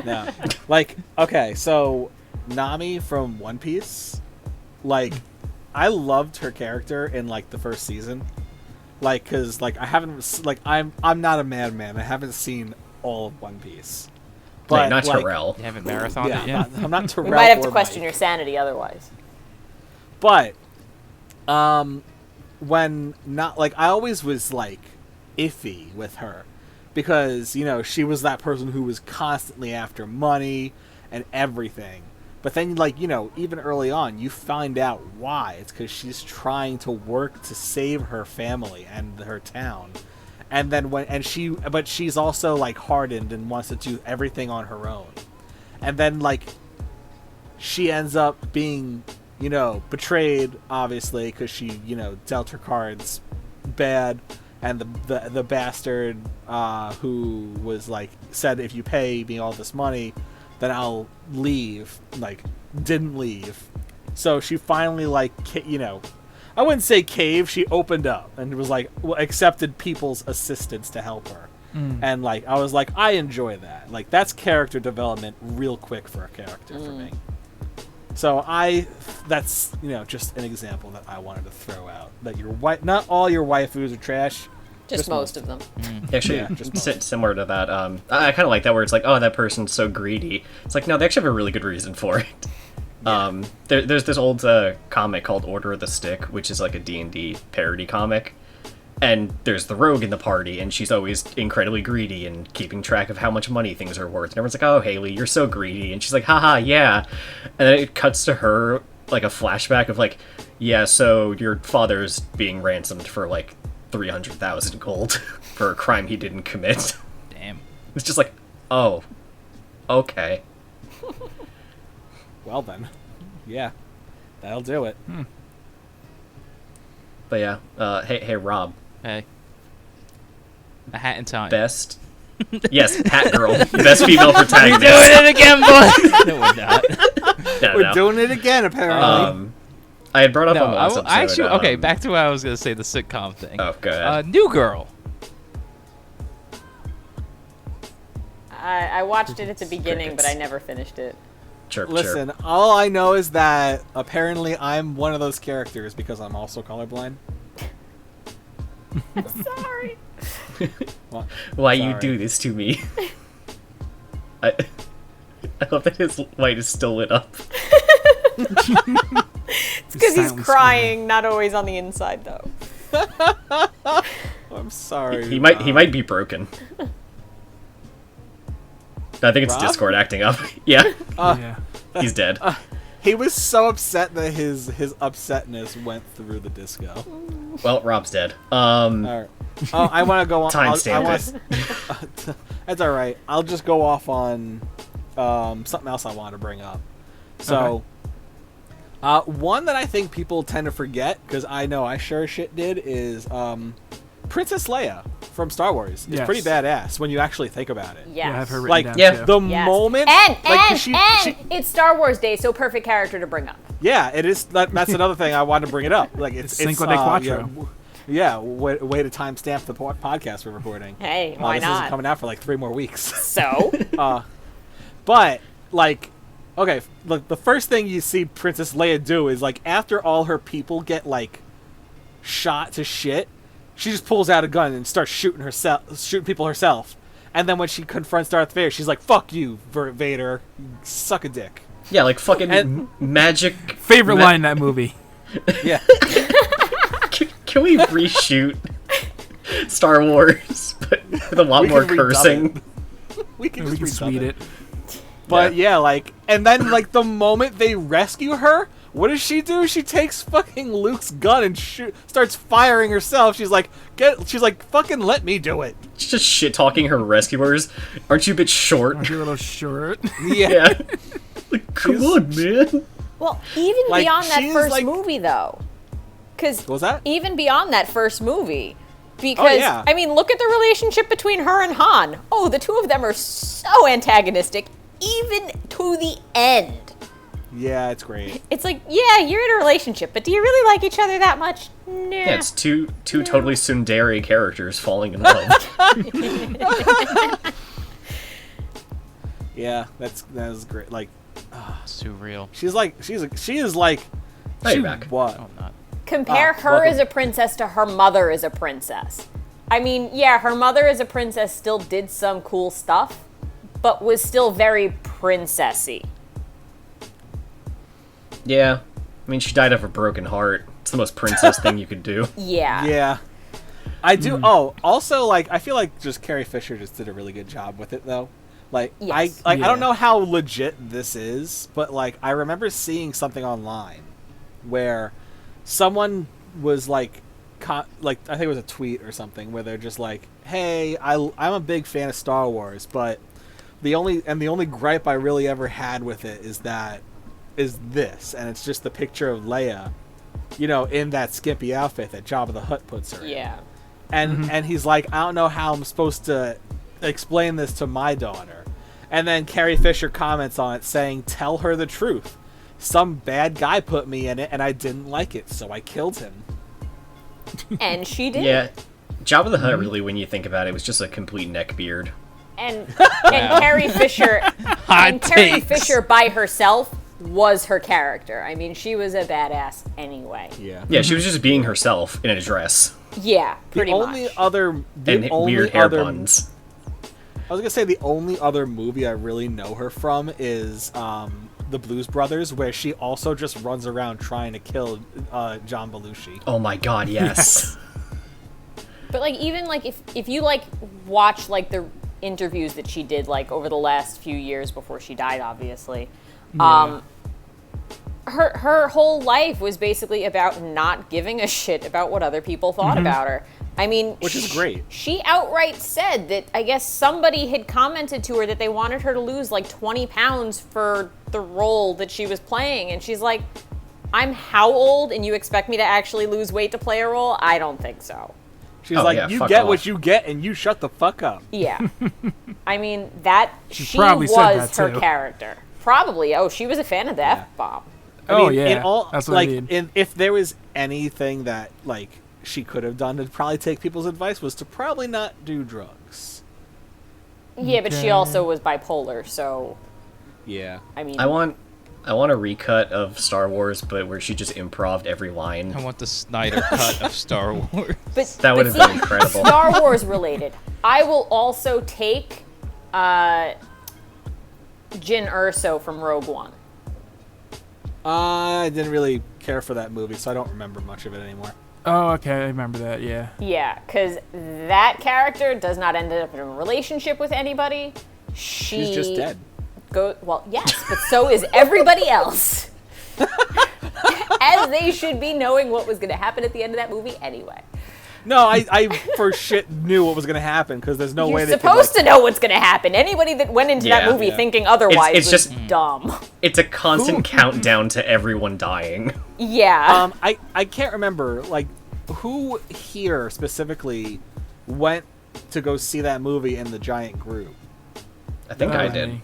No. Like, okay, so Nami from One Piece, like, I loved her character in like the first season, like, cause like I haven't like I'm not a madman. I haven't seen all of One Piece. But not like, Terrell. You haven't marathoned it yet? I'm not Terrell. You might have to question Mike. your sanity otherwise. But, when not like I always was like iffy with her because she was that person who was constantly after money and everything. But then, like, even early on, you find out why. It's because she's trying to work to save her family and her town. And then but she's also, like, hardened and wants to do everything on her own. And then, like, she ends up being, betrayed, obviously, because she, dealt her cards bad. And the bastard who was, like, said, if you pay me all this money, then I'll leave, like, didn't leave. So she finally, like, I wouldn't say caved, she opened up and was like, accepted people's assistance to help her. And, like, I was like, I enjoy that. Like, that's character development real quick for a character for me. So that's, just an example that I wanted to throw out. That not all your waifus are trash. Just most of them. Actually, similar to that, I kind of like that where it's like, oh, that person's so greedy. It's like, no, they actually have a really good reason for it. Yeah. There's this old comic called Order of the Stick, which is like a D&D parody comic. And there's the rogue in the party, and she's always incredibly greedy and keeping track of how much money things are worth. And everyone's like, oh, Haley, you're so greedy. And she's like, haha, yeah. And then it cuts to her, like a flashback of like, yeah, so your father's being ransomed for like 300,000 gold for a crime he didn't commit. Damn. It's just like, oh, okay. Well then, yeah, that'll do it. But yeah, hey Rob. Hey. A Hat in Time. Best. Yes, Hat Girl. Best female protagonist. You're doing it again, boy. No, we're not. We're doing it again, apparently. I had brought up on the last episode. Actually, okay, back to what I was going to say, the sitcom thing. Oh, go ahead. New Girl. I watched it at the beginning, but I never finished it. Listen, all I know is that apparently I'm one of those characters because I'm also colorblind. I'm sorry. Why you do this to me? I hope that his light is still lit up. It's because he's crying, not always on the inside, though. I'm sorry. He might be broken. I think it's Rob? Discord acting up. Yeah. Yeah. He's dead. He was so upset that his upsetness went through the disco. Well, Rob's dead. All right. Oh, I want to go on. Timestamp it. That's all right. I'll just go off on something else I want to bring up. So, one that I think people tend to forget, because I know I sure as shit did, is Princess Leia from Star Wars. It's pretty badass when you actually think about it. Yes. Yeah, I have her written down too. The moment... And she, it's Star Wars Day, so perfect character to bring up. Yeah, it is. That's another thing I wanted to bring it up. Like it's Cinco de Cuatro. Yeah, way to timestamp the podcast we're recording. Hey, why this not? isn't coming out for like 3 more weeks. So? But, like, okay, look, the first thing you see Princess Leia do is, like, after all her people get, like, shot to shit, she just pulls out a gun and starts shooting people herself. And then when she confronts Darth Vader, she's like, fuck you, Vader. You suck a dick. Yeah, like fucking magic. Favorite line in that movie. Yeah. Can we reshoot Star Wars, but with a lot more cursing? We can We can just sweet it. But yeah, like, and then like the moment they rescue her, what does she do? She takes fucking Luke's gun and starts firing herself. She's like, fucking let me do it. She's just shit talking her rescuers. Aren't you a bit short? Aren't you a little short? Yeah. Like, come on, man. Well, even Like, beyond that she's first like- movie, though. Because What was that? even beyond that first movie, because, yeah. I mean, look at the relationship between her and Han. Oh, the two of them are so antagonistic, even to the end. Yeah, it's great. It's like, yeah, you're in a relationship, but do you really like each other that much? No. Yeah, it's two totally tsundere characters falling in love. Yeah, that was great. Like, It's too real. she is like. Oh, you're back. What? Oh, I'm not. Compare her welcome. as a princess to her mother as a princess. I mean, yeah, her mother as a princess still did some cool stuff, but was still very princessy. Yeah. I mean, she died of a broken heart. It's the most princess thing you could do. Yeah. Yeah. I do. Oh, also, like, I feel like just Carrie Fisher just did a really good job with it, though. Like, Yes. I Yeah. don't know how legit this is, but like, I remember seeing something online where someone was like, I think it was a tweet or something where they're just like, "Hey, I'm a big fan of Star Wars, but the only gripe I really ever had with it is this, and it's just the picture of Leia, in that skimpy outfit that Jabba the Hutt puts her in." Yeah. And he's like, "I don't know how I'm supposed to explain this to my daughter." And then Carrie Fisher comments on it saying, "Tell her the truth. Some bad guy put me in it and I didn't like it, so I killed him." And she did. Yeah. Jabba the Hutt, really, when you think about it, was just a complete neckbeard. And Carrie Fisher Carrie Fisher by herself was her character. I mean, she was a badass anyway. Yeah. Yeah, she was just being herself in a dress. Yeah, pretty The much. only other And weird hair buns. I was gonna say the only other movie I really know her from is the Blues Brothers, where she also just runs around trying to kill John Belushi. Oh my god, yes. But like, even like if you like watch like the interviews that she did like over the last few years before she died, obviously, her whole life was basically about not giving a shit about what other people thought about her. I mean, Which is great. She outright said that I guess somebody had commented to her that they wanted her to lose like 20 pounds for the role that she was playing, and she's like, "I'm how old, and you expect me to actually lose weight to play a role? I don't think so." She's Oh, like, yeah, "You fuck get off." what you get, and you shut the fuck up." Yeah. I mean, that she probably was said that, her too. character. Probably. Oh, she was a fan of the F-bomb. Oh, in yeah. all, That's what like, I mean. if there was anything that like she could have done to probably take people's advice, was to probably not do drugs. Yeah, but she Okay. also was bipolar, so Yeah. I mean, I want a recut of Star Wars, but where she just improv'd every line. I want the Snyder cut of Star Wars. but That would but have been see, incredible. Star Wars related. I will also take Jyn Erso from Rogue One. I didn't really care for that movie, so I don't remember much of it anymore. Oh, okay, I remember that. Yeah. Yeah, because that character does not end up in a relationship with anybody. She's just dead. Well, yes, but so is everybody else. As they should be, knowing what was going to happen at the end of that movie anyway. No, I for shit knew what was gonna happen because there's no way You're they supposed could, to know what's going to happen. Anybody that went into that Yeah. movie Yeah. thinking otherwise It's was just- dumb. It's a constant countdown to everyone dying. Yeah. I can't remember like who here specifically went to go see that movie in the giant group. I think I Oh, did.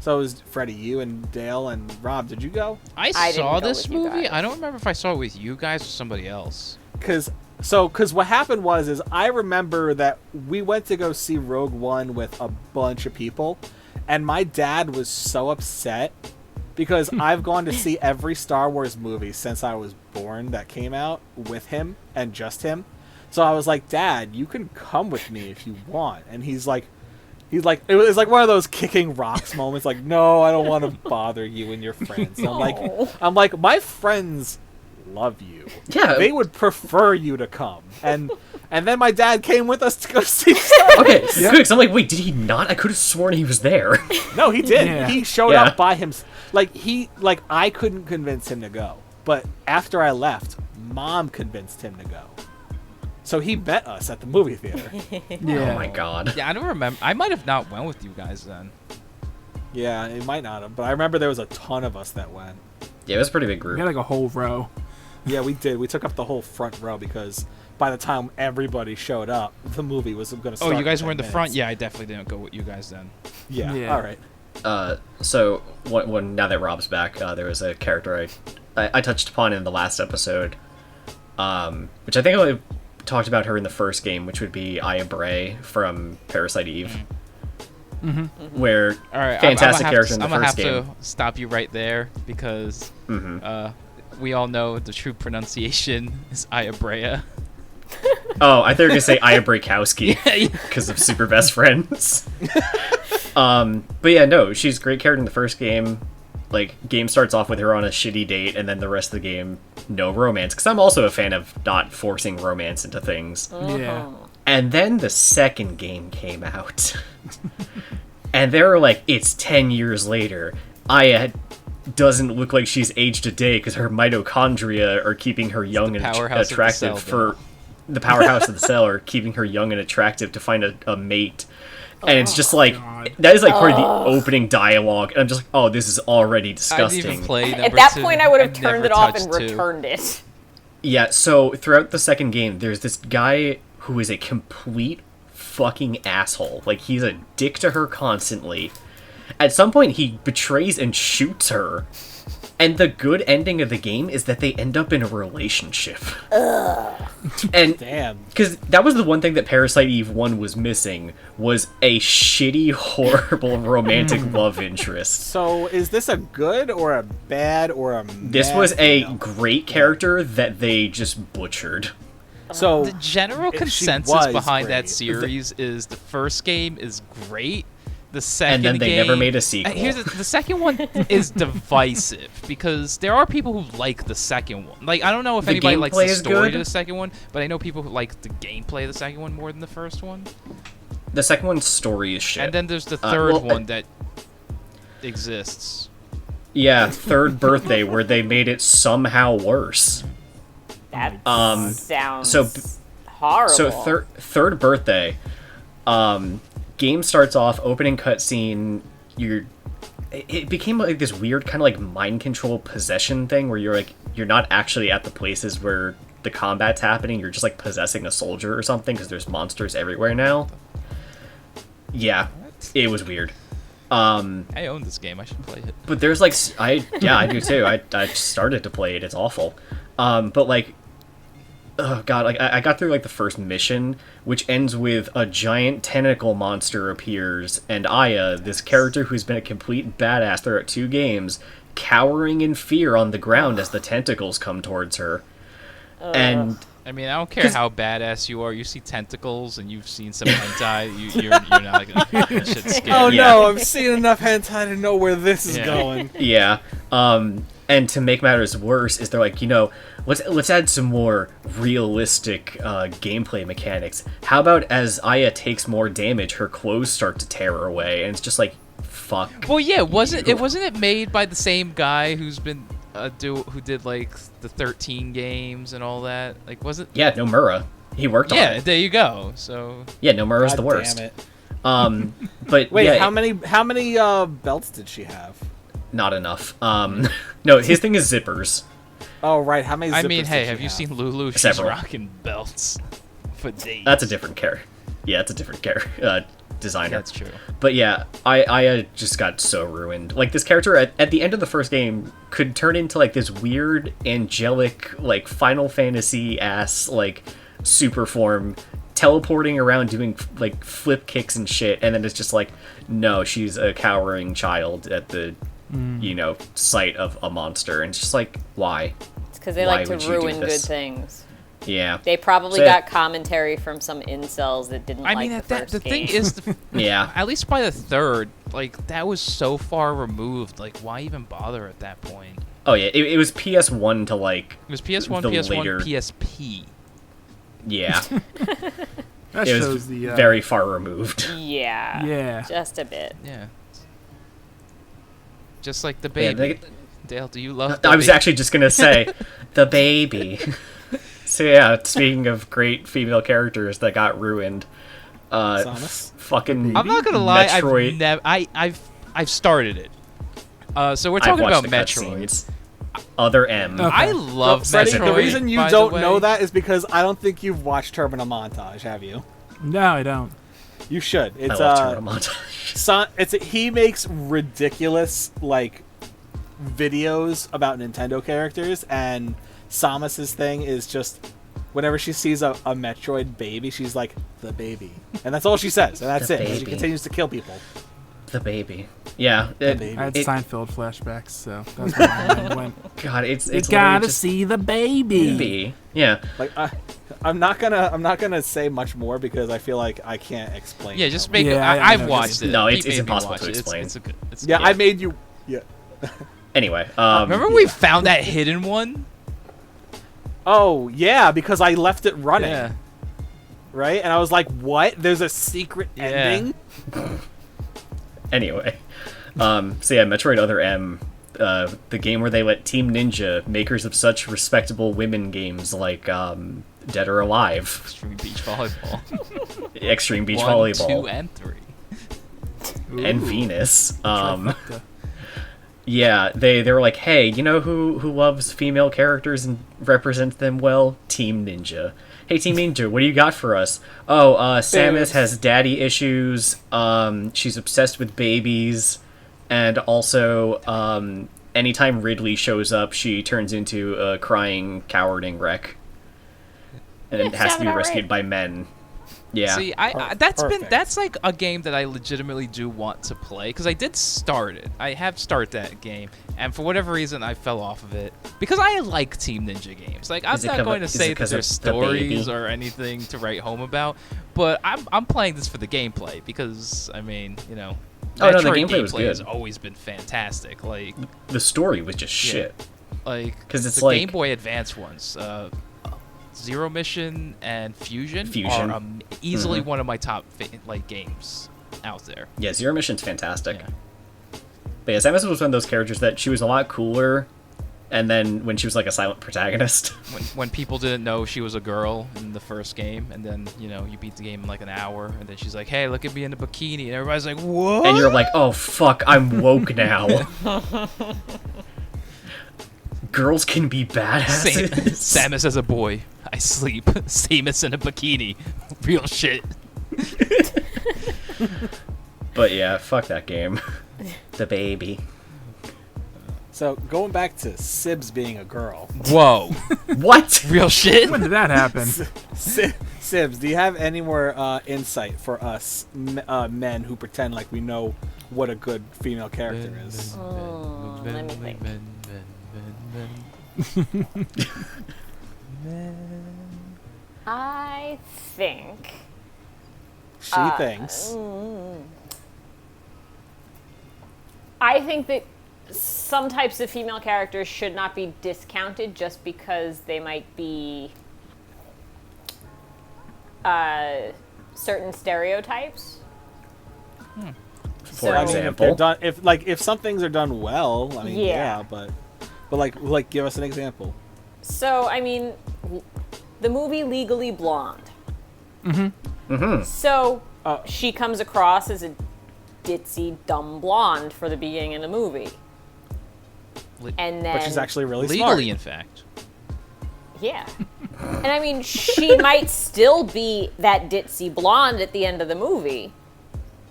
So it was Freddie, you and Dale and Rob. Did you go? I I didn't saw go this with you movie. guys. I don't remember if I saw it with you guys or somebody else. Because what happened was I remember that we went to go see Rogue One with a bunch of people, and my dad was so upset because I've gone to see every Star Wars movie since I was born that came out with him and just him. So I was like, "Dad, you can come with me if you want." And he's like, it was like one of those kicking rocks moments. Like, "No, I don't want to bother you and your friends." And I'm like, my friends love you. Yeah. They would prefer you to come. And then my dad came with us to go see Star Wars. Okay, good. Because I'm like, wait, did he not? I could have sworn he was there. No, he did. Yeah. He showed Yeah. up by him. Like I couldn't convince him to go. But after I left, Mom convinced him to go. So he met us at the movie theater. Yeah. Oh my god. Yeah, I don't remember. I might have not went with you guys then. Yeah, it might not have, but I remember there was a ton of us that went. Yeah, it was a pretty big We group. had like a whole row. Yeah, we did. We took up the whole front row because by the time everybody showed up, the movie was going to Oh, start. you guys in were in the 10 front? minutes. Yeah, I definitely didn't go with you guys then. Yeah. Yeah. All right. So when now that Rob's back, there was a character I touched upon in the last episode, which I think I talked about her in the first game, which would be Aya Bray from Parasite Eve. Where fantastic character in the first game. I'm gonna have to stop you right there because we all know the true pronunciation is Aya Brea. Oh, I thought you were gonna say Aya Brakowski because of Super Best Friends. But yeah, no, she's a great character in the first game. Like, game starts off with her on a shitty date, and then the rest of the game, no romance. Because I'm also a fan of not forcing romance into things. Yeah. And then the second game came out. And they were like, it's 10 years later. Aya doesn't look like she's aged a day because her mitochondria are keeping her young and attractive for... The powerhouse of the cell are keeping her young and attractive to find a mate. And it's just like, God. That is like part of the opening dialogue. And I'm just like, oh, this is already disgusting. At that point, I would have turned it off and returned it. Yeah, so throughout the second game, there's this guy who is a complete fucking asshole. Like, he's a dick to her constantly. At some point, he betrays and shoots her. And the good ending of the game is that they end up in a relationship. And damn, because that was the one thing that Parasite Eve 1 was missing, was a shitty, horrible romantic love interest. So is this a good or a bad or a This was a great character that they just butchered. So the general consensus behind that series is the first game is great. The second and then they game, never made a sequel. The second one is divisive because there are people who like the second one. Like, I don't know if anybody likes the story to the second one, but I know people who like the gameplay of the second one more than the first one. The second one's story is shit. And then there's the third one that exists. Yeah, Third Birthday, where they made it somehow worse. That sounds horrible. So Third Birthday, game starts off, opening cutscene, it became like this weird kind of like mind control possession thing where you're not actually at the places where the combat's happening, you're just like possessing a soldier or something because there's monsters everywhere now. Yeah, it was weird. I own this game, I should play it. But there's like, I do too. I started to play it, it's awful. But like, oh god, like I got through like the first mission, which ends with a giant tentacle monster appears, and Aya, this character who's been a complete badass throughout 2 games, cowering in fear on the ground as the tentacles come towards her. And I mean, I don't care how badass you are. You see tentacles and you've seen some hentai. You're not like that shit's scary. Oh no, I've seen enough hentai to know where this is going. Yeah. And to make matters worse, is they're like, let's add some more realistic gameplay mechanics. How about as Aya takes more damage, her clothes start to tear her away, and it's just like, fuck. Well, yeah, wasn't it made by the same guy who's been who did like the 13 games and all that? Like, was it? Yeah, Nomura. He worked on it. Yeah, there you go. So yeah, Nomura's the worst. Damn it. But wait, yeah, how many belts did she have? Not enough. No, his thing is zippers. Oh right, how many? I mean, zippers hey, did have she you have? seen Lulu? She's Several. rocking belts for days. That's a different character. Yeah, it's a different character. Designer. That's true. But yeah, I just got so ruined. Like, this character at the end of the first game could turn into like this weird angelic, like Final Fantasy ass like super form, teleporting around doing like flip kicks and shit, and then it's just like, no, she's a cowering child at the sight of a monster, and it's just like, why? It's because they like to ruin good things. Yeah. They probably got commentary from some incels that didn't like the first the game. thing is, yeah. At least by the third, like, that was so far removed. Like, why even bother at that point? Oh yeah, it was PS1 to like. It was PS1, the PS1, later... PSP. Yeah. That it shows was the very far removed. Yeah. Yeah. Just a bit. Yeah. Just like the baby. Yeah, Dale, do you love the I was baby? actually just gonna say, the baby. So yeah, speaking of great female characters that got ruined, fucking. I'm not gonna lie, Metroid. I've started it. So we're talking about Metroid. Other M. Okay. I love Freddie, Metroid. the reason you by don't the way. know that is because I don't think you've watched Terminal Montage, have you? No, I don't. You should. It's I love Toronto montage. He makes ridiculous like videos about Nintendo characters, and Samus's thing is just whenever she sees a Metroid baby, she's like, the baby. And that's all she says, and that's The it. baby. She continues to kill people. The baby. Yeah. baby. I had Seinfeld flashbacks, so that's where my mind went. God, it's You gotta see the baby. baby. Yeah. Like I'm not gonna say much more because I feel like I can't explain. Yeah, just how- make. Yeah, I've know. watched it. No, it's Pete made me impossible watch to it. explain. It's a good. Yeah, I made you. Yeah. Anyway. Remember when we found that hidden one? Oh yeah, because I left it running. Yeah. Right, and I was like, "What? There's a secret Yeah. ending." Anyway. So yeah, Metroid Other M, the game where they let Team Ninja, makers of such respectable women games like Dead or Alive, Extreme Beach Volleyball. Extreme Beach 1, Volleyball, 2, and 3. and Ooh. Venus. Trifecta. Yeah, they were like, hey, you know who loves female characters and represents them well? Team Ninja. Hey, Team Ninja, what do you got for us? Oh, Samus has daddy issues. She's obsessed with babies, and also, anytime Ridley shows up, she turns into a crying, cowarding wreck, and it has to be rescued by men. Yeah. See, that's like a game that I legitimately do want to play because I did start it. I have started that game, and for whatever reason, I fell off of it because I like Team Ninja games. Like, I'm not going to say that there's stories or anything to write home about, but I'm playing this for the gameplay because I mean, you know, Oh no, the Metroid gameplay was good. has always been fantastic. Like, The story was just shit. like 'Cause it's the like- Game Boy Advance ones. Zero Mission and Fusion, Fusion. are easily one of my top games out there. Yeah, Zero Mission's fantastic. Yeah. But yeah, Samus was one of those characters that she was a lot cooler, and then when she was like a silent protagonist. When people didn't know she was a girl in the first game, and then you beat the game in like an hour, and then she's like, "Hey, look at me in a bikini," and everybody's like, "What?" And you're like, oh fuck, I'm woke now. Girls can be badasses. Samus as a boy. I sleep. Samus in a bikini. Real shit. But yeah, fuck that game. The baby. So going back to Sibs being a girl, Whoa. What? Real shit. When did that happen? Sibs, do you have any more insight for us men who pretend like we know what a good female character is? Let me think. I think. She thinks. I think that some types of female characters should not be discounted just because they might be certain stereotypes. For So- example. If some things are done well, I mean, yeah, but like give us an example. So, I mean, the movie Legally Blonde. Mm-hmm. So, she comes across as a ditzy, dumb blonde for the beginning of the movie. And then... But she's actually really Legally, smart. in fact. Yeah. And I mean, she might still be that ditzy blonde at the end of the movie,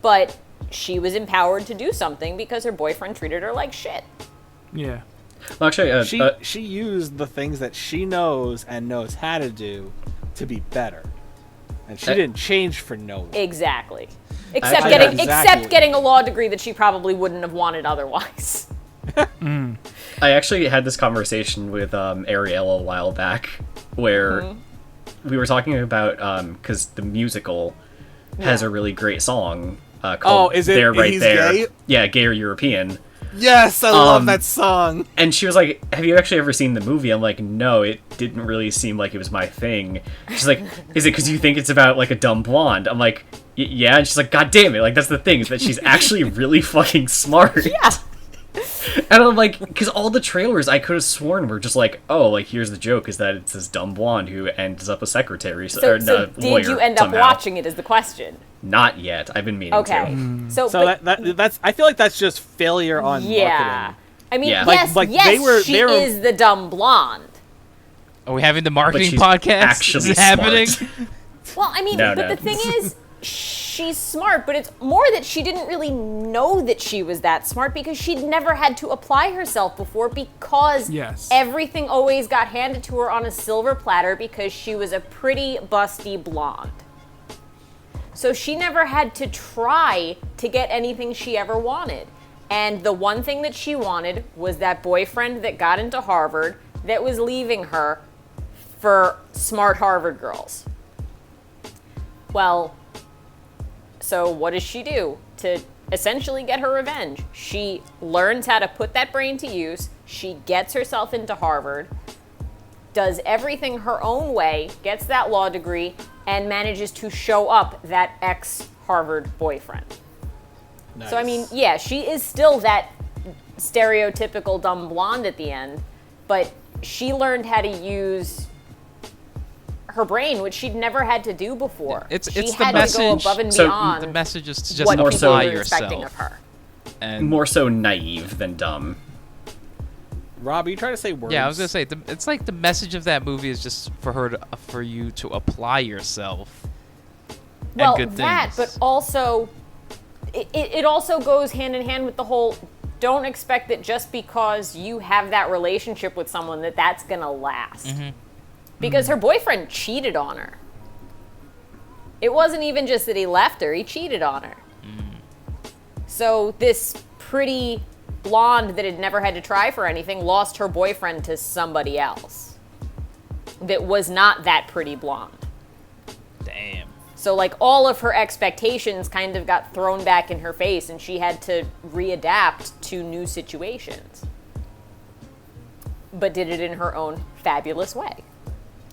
but she was empowered to do something because her boyfriend treated her like shit. Yeah. Well, actually, She used the things that she knows and knows how to do to be better. And she didn't change for no one. Exactly. Except Actually, exactly. getting a law degree that she probably wouldn't have wanted otherwise. I actually had this conversation with Ariel a while back, where we were talking about because the musical has a really great song called is it "There Right He's There"? Gay? Yeah, Gay or European. Yes, I love that song. And she was like, "Have you actually ever seen the movie?" I'm like, "No, it didn't really seem like it was my thing." She's like, "Is it because you think it's about like a dumb blonde?" I'm like, "Yeah." And she's like, "God damn it! Like that's the thing is that she's actually really fucking smart." Yeah. And I'm like, because all the trailers I could have sworn were just like, oh, like here's the joke is that it's this dumb blonde who ends up a secretary, So lawyer did you end up somehow. watching it is the question. Not yet. I've been meaning Okay. to. So So that's I feel like that's just failure on yeah. marketing. I mean, Yeah. yes, Like, yes, they she were- is the dumb blonde. Are we having the marketing she's podcast? actually Is it happening? smart. Well, I mean, No, but no. the thing is, she's smart, but it's more that she didn't really know that she was that smart because she'd never had to apply herself before because everything always got handed to her on a silver platter because she was a pretty, busty blonde. So she never had to try to get anything she ever wanted. And the one thing that she wanted was that boyfriend that got into Harvard that was leaving her for smart Harvard girls. Well, so what does she do to essentially get her revenge? She learns how to put that brain to use. She gets herself into Harvard, does everything her own way, gets that law degree, and manages to show up that ex-Harvard boyfriend. Nice. So, I mean, yeah, she is still that stereotypical dumb blonde at the end, but she learned how to use her brain, which she'd never had to do before. It's she the had message, to go above and beyond. The message is to just what apply people were expecting yourself. Of her. And more so naive than dumb. Rob, are you trying to say words? Yeah, I was gonna say it's like the message of that movie is just for you to apply yourself. Well, and good that, things. but also, it also goes hand in hand with the whole. Don't expect that just because you have that relationship with someone that's gonna last. Mm-hmm. Because her boyfriend cheated on her. It wasn't even just that he left her; he cheated on her. So this pretty blonde that had never had to try for anything lost her boyfriend to somebody else that was not that pretty blonde. Damn. So like all of her expectations kind of got thrown back in her face and she had to readapt to new situations. But did it in her own fabulous way.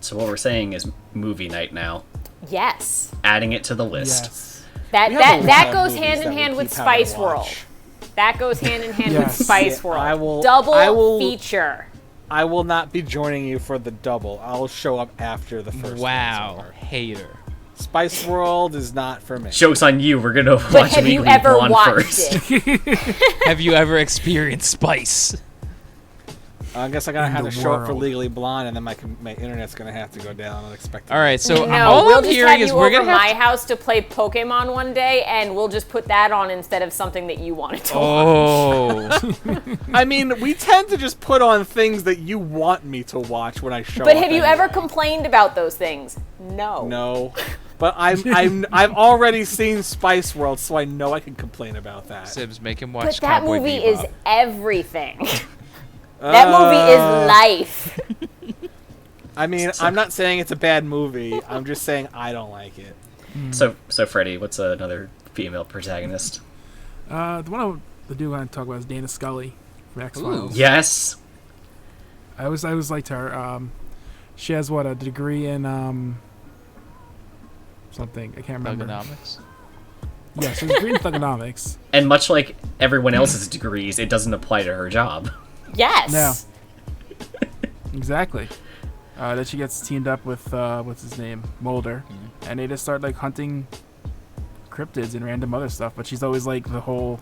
So what we're saying is movie night now. Yes. Adding it to the list. Yes. That goes hand in hand with Spice World. That goes hand in hand with Spice World. Double feature. I will not be joining you for the double. I'll show up after the first. Wow, hater. Spice World is not for me. Joke's on you. We're gonna watch Legally Blonde first. Have you ever experienced spice? I guess I'm gonna have to show up for Legally Blonde, and then my internet's gonna have to go down unexpectedly. All right, so no, all we'll I'm just hearing have is you we're over gonna my house to play Pokemon one day, and we'll just put that on instead of something that you wanted to watch. I mean, we tend to just put on things that you want me to watch when I show up. But have you ever complained about those things? No. No. But I've already seen Spice World, so I know I can complain about that. Sibs, make him watch But that Cowboy movie Bebop. is everything. That movie is life. I mean, I'm not saying it's a bad movie. I'm just saying I don't like it. So Freddie, what's another female protagonist? The one I do want to talk about is Dana Scully from X-Files. Yes. I always liked her. She has a degree in something. I can't remember. Thugonomics? Yeah, she has a degree in thugonomics. And much like everyone else's degrees, it doesn't apply to her job. Yes. No. Exactly. Then she gets teamed up with what's his name, Mulder, and they just start like hunting cryptids and random other stuff. But she's always like the whole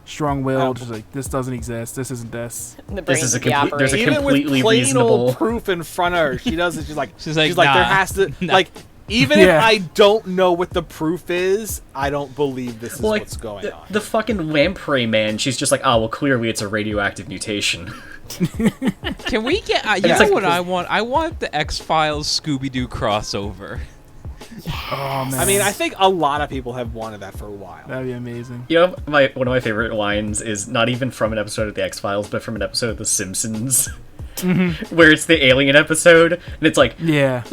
strong-willed. She's like, this doesn't exist. This isn't this. This is there's a Even completely with plain reasonable old proof in front of her. She doesn't. She's like nah, there has to like. Even if I don't know what the proof is, I don't believe this is what's going on. The fucking lamprey man, she's just like, oh, well, clearly it's a radioactive mutation. Can we get... you know what I want? I want the X-Files Scooby-Doo crossover. Yes. Oh, man. I mean, I think a lot of people have wanted that for a while. That'd be amazing. You know, one of my favorite lines is not even from an episode of the X-Files, but from an episode of The Simpsons. Where it's the alien episode, and it's like,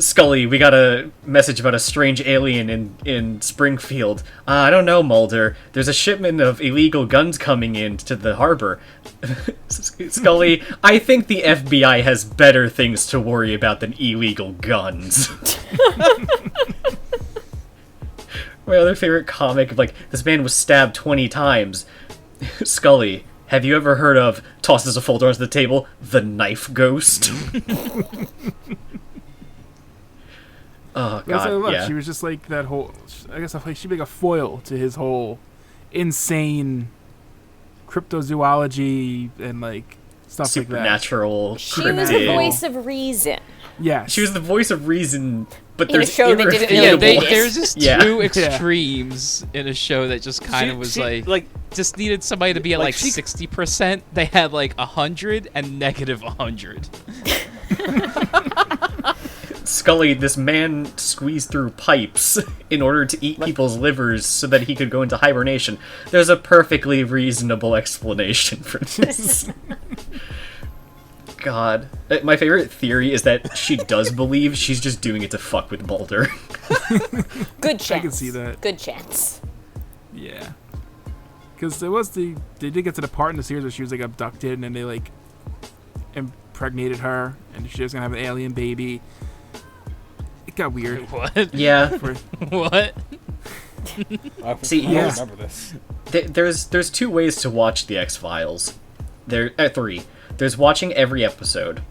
Scully, we got a message about a strange alien in Springfield. I don't know, Mulder. There's a shipment of illegal guns coming into the harbor. Scully, I think the FBI has better things to worry about than illegal guns. My other favorite comic, like, this man was stabbed 20 times. Scully, have you ever heard of, tosses a folder onto the table, the knife ghost? Oh, God, yeah. She was just like that whole... I guess she'd be like a foil to his whole insane cryptozoology and, like, stuff like that. Supernatural, She was the voice of reason. Yes. She was the voice of reason, but In a there's show that didn't Yeah, really irrefutable- exist. there's just Yeah. two extremes in a show that just kind of was like just needed somebody to be at like 60%. They had like 100 and negative 100. Scully, this man squeezed through pipes in order to eat people's livers so that he could go into hibernation. There's a perfectly reasonable explanation for this. God. My favorite theory is that she does believe she's just doing it to fuck with Mulder. Good chance. I can see that. Good chance. Yeah. Because they did get to the part in the series where she was like abducted and then they like impregnated her and she was gonna have an alien baby. It got weird. What? Yeah. What? See, I yeah. remember this. There's two ways to watch the X-Files. There are three. There's watching every episode.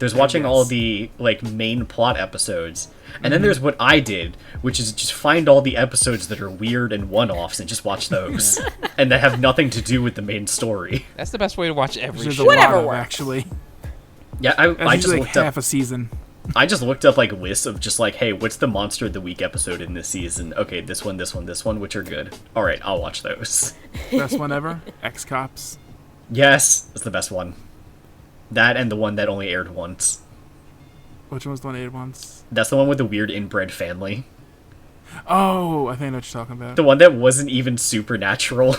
There's watching all the like main plot episodes. And then there's what I did, which is just find all the episodes that are weird and one-offs and just watch those. And that have nothing to do with the main story. That's the best way to watch every There's show. a Whatever lot of, works. actually. Yeah, That's I just usually looked like half up a season. I just looked up like lists of just like, hey, what's the Monster of the Week episode in this season? Okay, this one, which are good. All right, I'll watch those. Best one ever. X-Cops. Yes, that's the best one. That and the one that only aired once. Which one was the one I ate once? That's the one with the weird inbred family. Oh, I think I know what you're talking about. The one that wasn't even supernatural.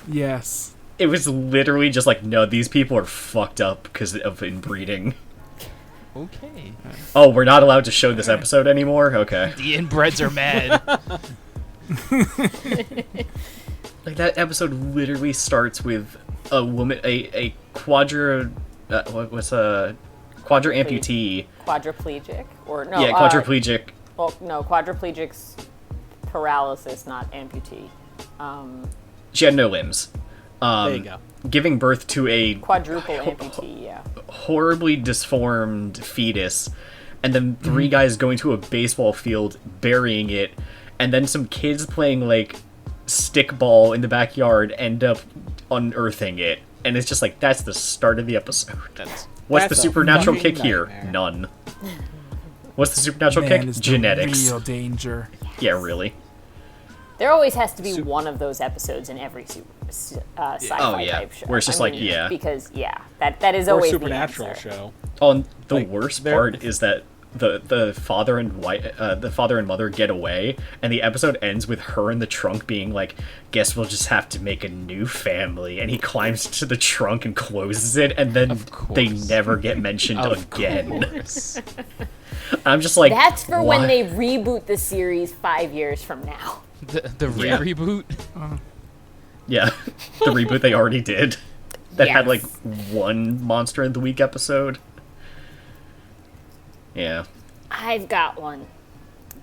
Yes. It was literally just like, no, these people are fucked up because of inbreeding. Okay. Oh, we're not allowed to show this episode anymore? Okay. The inbreds are mad. Like, that episode literally starts with a woman, a quadra amputee. Quadriplegic or no? Yeah, quadriplegic. Well, no, quadriplegic's paralysis, not amputee. She had no limbs. There you go. Giving birth to a Quadruple amputee. Yeah. horribly disformed fetus, and then three guys going to a baseball field, burying it, and then some kids playing like stickball in the backyard end up unearthing it, and it's just like, that's the start of the episode. What's the That's a supernatural fucking kick here? nightmare. None. What's the supernatural Man kick? is the Genetics. real danger. Yeah, really. There always has to be one of those episodes in every sci-fi Oh, yeah. type show. Where it's just like, yeah. Because that is Or always supernatural the answer. show. Oh, and the Like, worst they're- part is that the father and the father and mother get away, and the episode ends with her in the trunk being like, "Guess we'll just have to make a new family." And he climbs to the trunk and closes it, and then they never get mentioned again. Course. I'm just like, That's for why? when they reboot the series 5 years from now. The Yeah. reboot. Yeah, the reboot they already did that had like Yes. one Monster of the Week episode. Yeah. I've got one.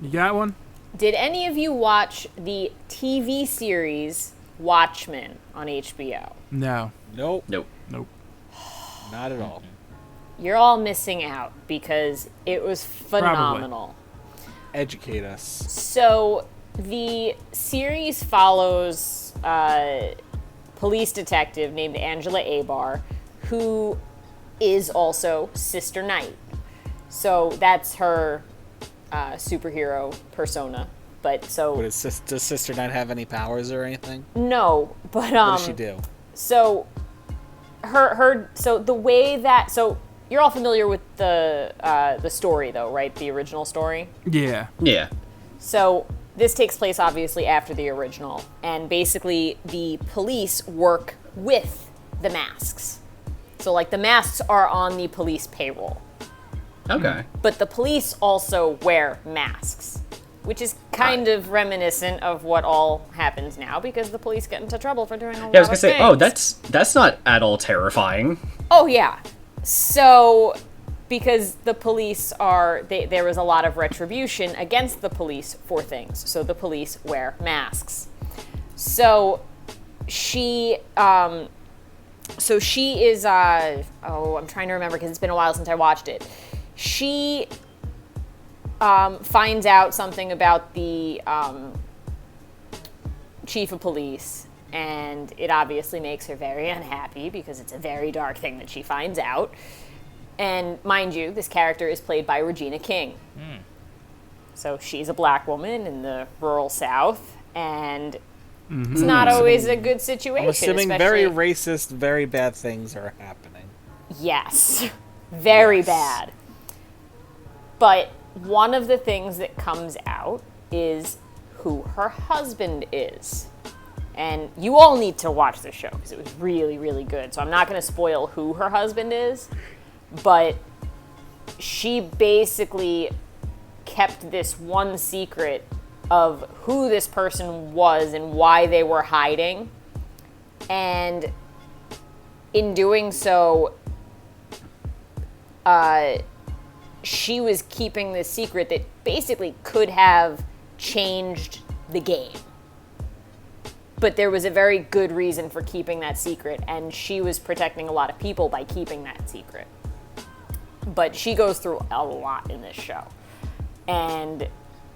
You got one? Did any of you watch the TV series Watchmen on HBO? No. Nope, Nope. Nope. not at all. You're all missing out because it was phenomenal. Educate us. So the series follows a police detective named Angela Abar, who is also Sister Knight. So that's her superhero persona. But so What is does Sister Knight have any powers or anything? no, but What does she do? so so the way that you're all familiar with the story though, right? The original story. Yeah. Yeah. So this takes place obviously after the original, and basically the police work with the masks. So like the masks are on the police payroll, Okay. but the police also wear masks, which is kind of reminiscent of what all happens now because the police get into trouble for doing a lot Yeah, I was of gonna say, oh, things. that's not at all terrifying. Oh yeah. So because the police are there was a lot of retribution against the police for things. So the police wear masks. So she is I'm trying to remember because it's been a while since I watched it. She finds out something about the chief of police, and it obviously makes her very unhappy because it's a very dark thing that she finds out. And mind you, this character is played by Regina King. So she's a black woman in the rural South, and it's not always a good situation. I'm assuming very racist, very bad things are happening. Yes, very bad. But one of the things that comes out is who her husband is. And you all need to watch the show because it was really, really good. So I'm not going to spoil who her husband is, but she basically kept this one secret of who this person was and why they were hiding. And in doing so, she was keeping this secret that basically could have changed the game. But there was a very good reason for keeping that secret, and she was protecting a lot of people by keeping that secret. But she goes through a lot in this show. And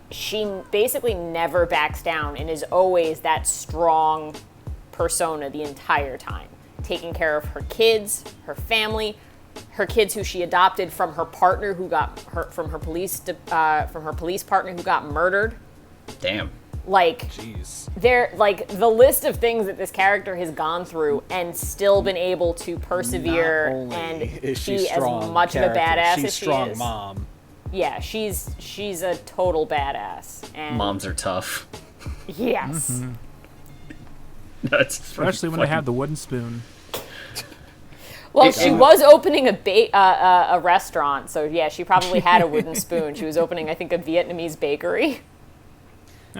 she basically never backs down and is always that strong persona the entire time, taking care of her kids, her family, her kids who she adopted from her partner who got from her police partner who got murdered. Damn. Like, jeez. They're like the list of things that this character has gone through and still been able to persevere and be as much of a badass as she is. She's strong mom. Yeah, she's a total badass. And moms are tough. yes. That's especially when they have the wooden spoon. Well, she was opening a restaurant, so yeah, she probably had a wooden spoon. She was opening, I think, a Vietnamese bakery.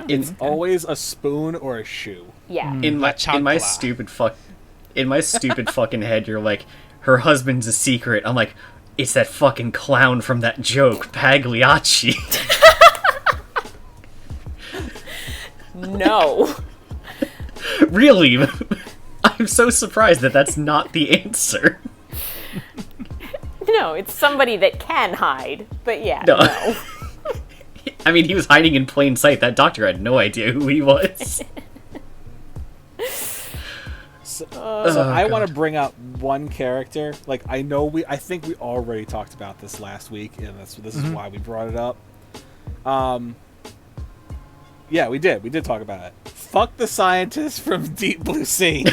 It's always a spoon or a shoe. Yeah. In my stupid fucking head, you're like, her husband's a secret. I'm like, it's that fucking clown from that joke, Pagliacci. No. Really? I'm so surprised that that's not the answer. No, it's somebody that can hide, but yeah, no. I mean, he was hiding in plain sight. That doctor had no idea who he was. So I want to bring up one character. Like, I think we already talked about this last week, and this is why we brought it up. Yeah, we did. We did talk about it. Fuck the scientist from Deep Blue Sea.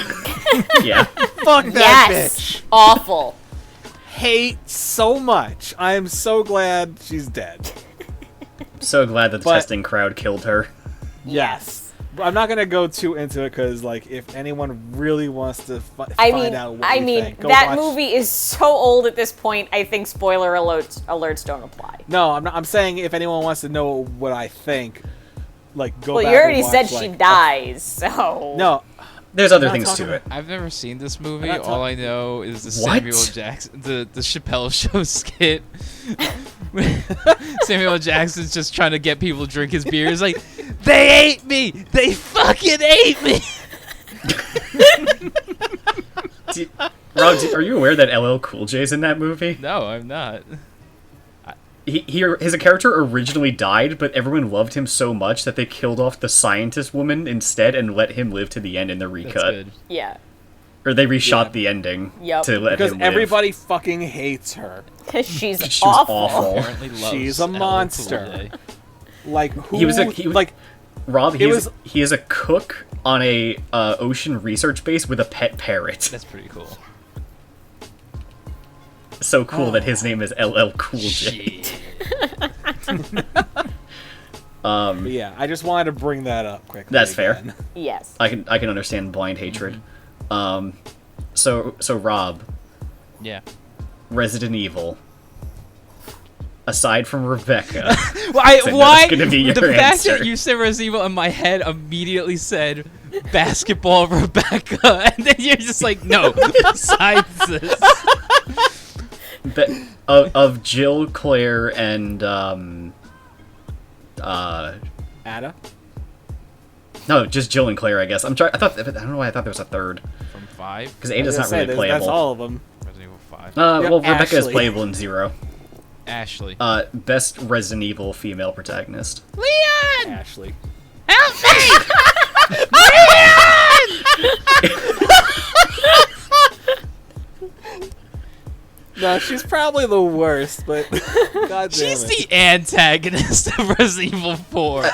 Yeah. Fuck that bitch. Awful. Hate so much. I am so glad she's dead. So glad that the testing crowd killed her. Yes. I'm not gonna go too into it because, like, if anyone really wants to find out what we think, go that watch. movie is so old at this point. I think spoiler alerts don't apply. No, I'm saying if anyone wants to know what I think, like, go. Well, back you already and watch, said like, she dies, so no. There's other things to it. I've never seen this movie. I'm not All I know is the What? Samuel Jackson, the Chappelle Show skit. Samuel Jackson's just trying to get people to drink his beer. He's like, they ate me! They fucking ate me! Rob, are you aware that LL Cool J's in that movie? No, I'm not. His character originally died, but everyone loved him so much that they killed off the scientist woman instead and let him live to the end in the recut. That's good. yeah. Or they reshot the ending to let Because him live. everybody fucking hates her. She's She was awful. Apparently loves She's a LL Cool monster. J. Like, who? He was Rob, he is a cook on a ocean research base with a pet parrot. That's pretty cool. So cool that his name is LL Cool J. But yeah, I just wanted to bring that up quickly. That's fair. again. Yes. I can understand blind hatred. So Rob, Yeah. Resident Evil. Aside from Rebecca, Why? that's gonna be your The fact answer. that you said Resident Evil in my head immediately said basketball Rebecca, and then you're just like, no. Besides this, of Jill, Claire, and Ada? no, just Jill and Claire, I guess. I don't know why I thought there was a third. from 5, Because Ada's not really That's playable. all of them. Resident Evil 5. Well, Rebecca is Ashley. playable in 0. Ashley. Best Resident Evil female protagonist. Leon! Ashley. Help me! No, she's probably the worst, but God damn She's it. the antagonist of Resident Evil 4.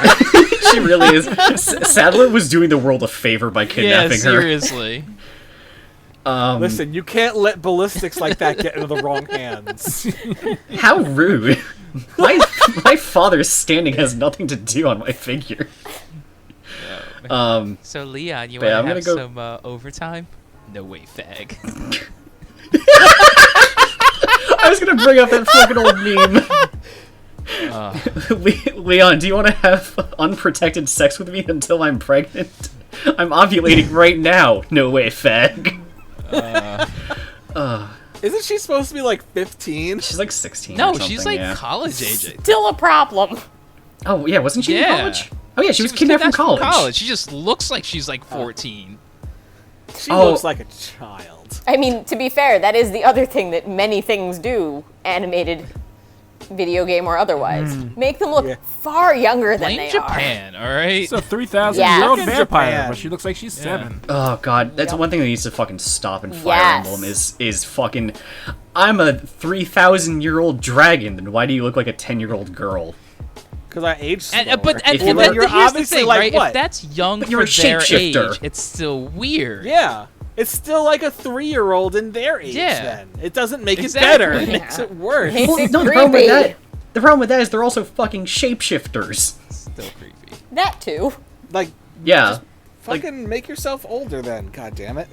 She really is. Sadler was doing the world a favor by Yeah, kidnapping her. seriously. Listen, you can't let ballistics like that get into the wrong hands. How rude. My father's standing has nothing to do on my figure. So, Leon, you But yeah, want to I'm have gonna some overtime? No way, fag. I was gonna bring up that fucking old meme. Leon, do you want to have unprotected sex with me until I'm pregnant? I'm ovulating right now. No way, fag. Isn't she supposed to be like 15? She's like 16 or No, something, she's like yeah. college age. Still a problem. Oh, yeah, wasn't she in Yeah. college? Oh, yeah, she was kidnapped from college. She just looks like she's like 14. She Oh. looks like a child. I mean, to be fair, that is the other thing that many things do, animated, video game or otherwise. Make them look Yeah. far younger than Blame they Japan, alright? It's a 3,000-year-old Yeah. vampire, Japan. but she looks like she's 7. Oh, God, that's Yep. one thing that needs to fucking stop in Fire Yes. Emblem is fucking... I'm a 3,000-year-old dragon, then why do you look like a 10-year-old girl? Because I aged slower. If you but let- you're here's the obviously thing, like right? what? If that's young But you're for a their shapeshifter. age, it's still weird. Yeah. It's still like a 3-year-old in their age Yeah. then. It doesn't make Exactly. it better. It Yeah. makes it worse. Makes it No, the problem with creepy. that... The problem with that is they're also fucking shapeshifters. Still creepy. That too. Like, Yeah. fucking make yourself older then. God damn it.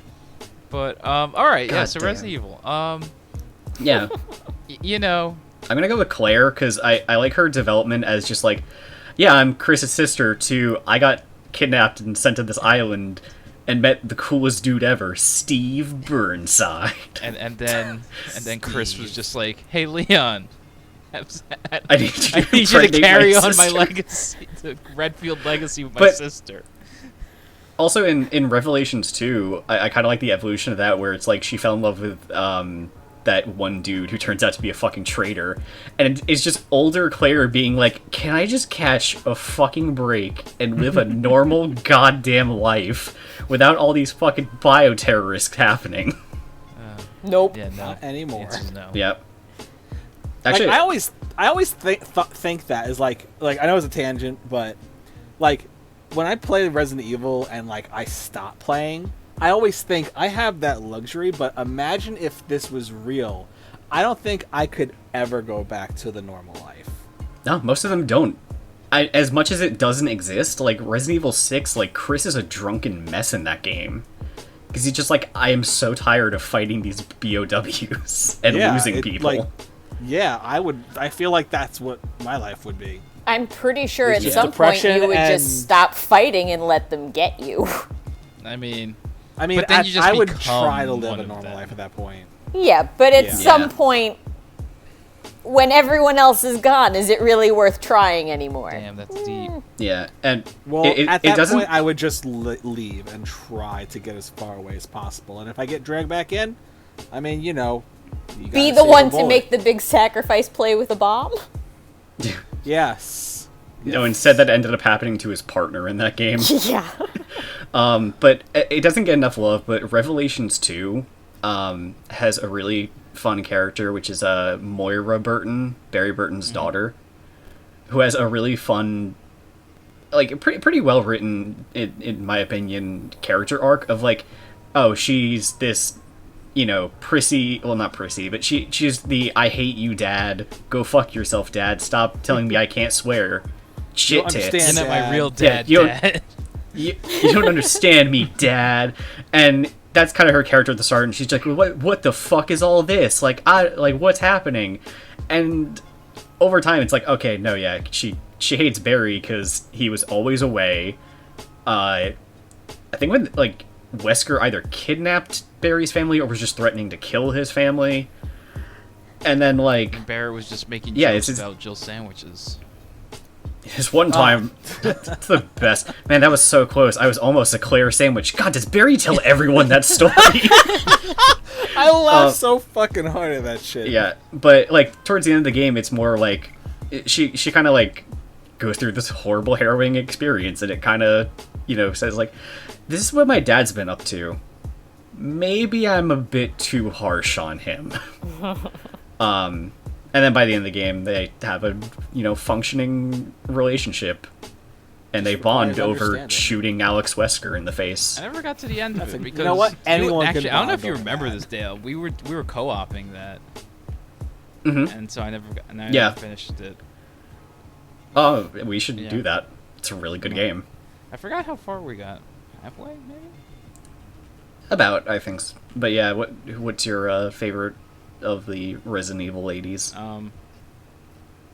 But alright, yeah, God so damn. Resident Evil. Yeah. You know, I'm gonna go with Claire, because I like her development as just like, yeah, I'm Chris's sister, to I got kidnapped and sent to this island and met the coolest dude ever, Steve Burnside. and then Chris was just like, "Hey, Leon, I need you to, I need you to impregnate carry on my sister." legacy, the Redfield legacy with my But- sister." Also, in Revelations 2, I kind of like the evolution of that, where it's like she fell in love with that one dude who turns out to be a fucking traitor, and it's just older Claire being like, can I just catch a fucking break and live a normal goddamn life without all these fucking bioterrorists happening? Nope. Yeah, no. Not anymore. It's no. Yep. Like, Actually, I always think that is like I know it's a tangent, but like when I play Resident Evil and like I stop playing, I always think I have that luxury. But imagine if this was real. I don't think I could ever go back to the normal life. no, most of them don't. As much as it doesn't exist, like Resident Evil 6, like Chris is a drunken mess in that game. Because he's just like, I am so tired of fighting these BOWs and losing people. Like, yeah, I feel like that's what my life would be. I'm pretty sure at just some point depression you would and- just stop fighting and let them get you. I mean, I mean, But then you just I would become try to live one a of normal them. life at that point. Yeah, but at Yeah. some Yeah. point, when everyone else is gone, is it really worth trying anymore? damn, that's deep. Yeah, and Well, it at that doesn't. point, I would just leave and try to get as far away as possible. And if I get dragged back in, I mean, you know, you Be gotta the save one a to bullet. make the big sacrifice play with a bomb? Yes. No, instead that ended up happening to his partner in that game. Yeah. But it doesn't get enough love. But Revelations 2 has a really fun character, which is Moira Burton, Barry Burton's daughter, who has a really fun, like pretty well written, in my opinion, character arc of like, oh, she's this, you know, prissy, well, not prissy, but she's the I hate you dad, go fuck yourself dad, stop telling me I can't swear, shit don't tits. understand Isn't that my Dad. real Yeah, dad? you don't- Dad? You don't understand me, dad. And that's kind of her character at the start, and she's like, what the fuck is all this? Like, what's happening? And over time, it's like, okay, no, yeah, she hates Barry because he was always away. I think when, like, Wesker either kidnapped Barry's family or was just threatening to kill his family. And then, like, Barrett was just making Yeah, jokes it's- about Jill sandwiches. this one time, that's the best. Man, that was so close. I was almost a Claire sandwich. God, does Barry tell everyone that story? I laughed so fucking hard at that shit. Yeah, but like towards the end of the game, it's more like she kind of like goes through this horrible, harrowing experience, and it kind of, you know, says like, this is what my dad's been up to. maybe I'm a bit too harsh on him. And then by the end of the game, they have a functioning relationship, and they bond over shooting Alex Wesker in the face. I never got to the end of it because you know what? Anyone actually, can I don't know if you bond over remember that. this, Dale. We were co-oping that, Mm-hmm. and so I never finished it. Oh, we should do that. It's a really good game. I forgot how far we got. Halfway, maybe. About, I think. But yeah, what's your favorite of the Resident Evil ladies?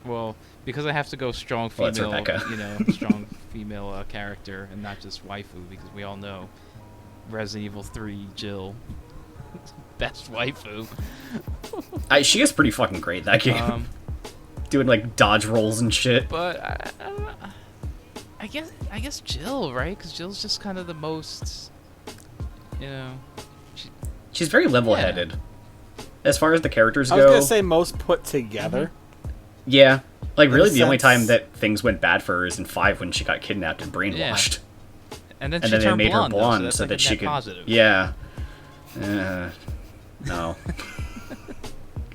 Well, because I have to go strong Well, that's female, Rebecca. strong female character, and not just waifu, because we all know Resident Evil 3 Jill, best waifu. She is pretty fucking great, that game. Doing like dodge rolls and shit. But I guess Jill, right? Because Jill's just kind of the most, She's very level-headed. As far as the characters I go. was gonna say most put together. Yeah. Like, In really, a the only sense- time that things went bad for her is in 5 when she got kidnapped and brainwashed. And then And she then they turned made her blonde, though, blonde that's so like that a she net could. positive. Yeah. No.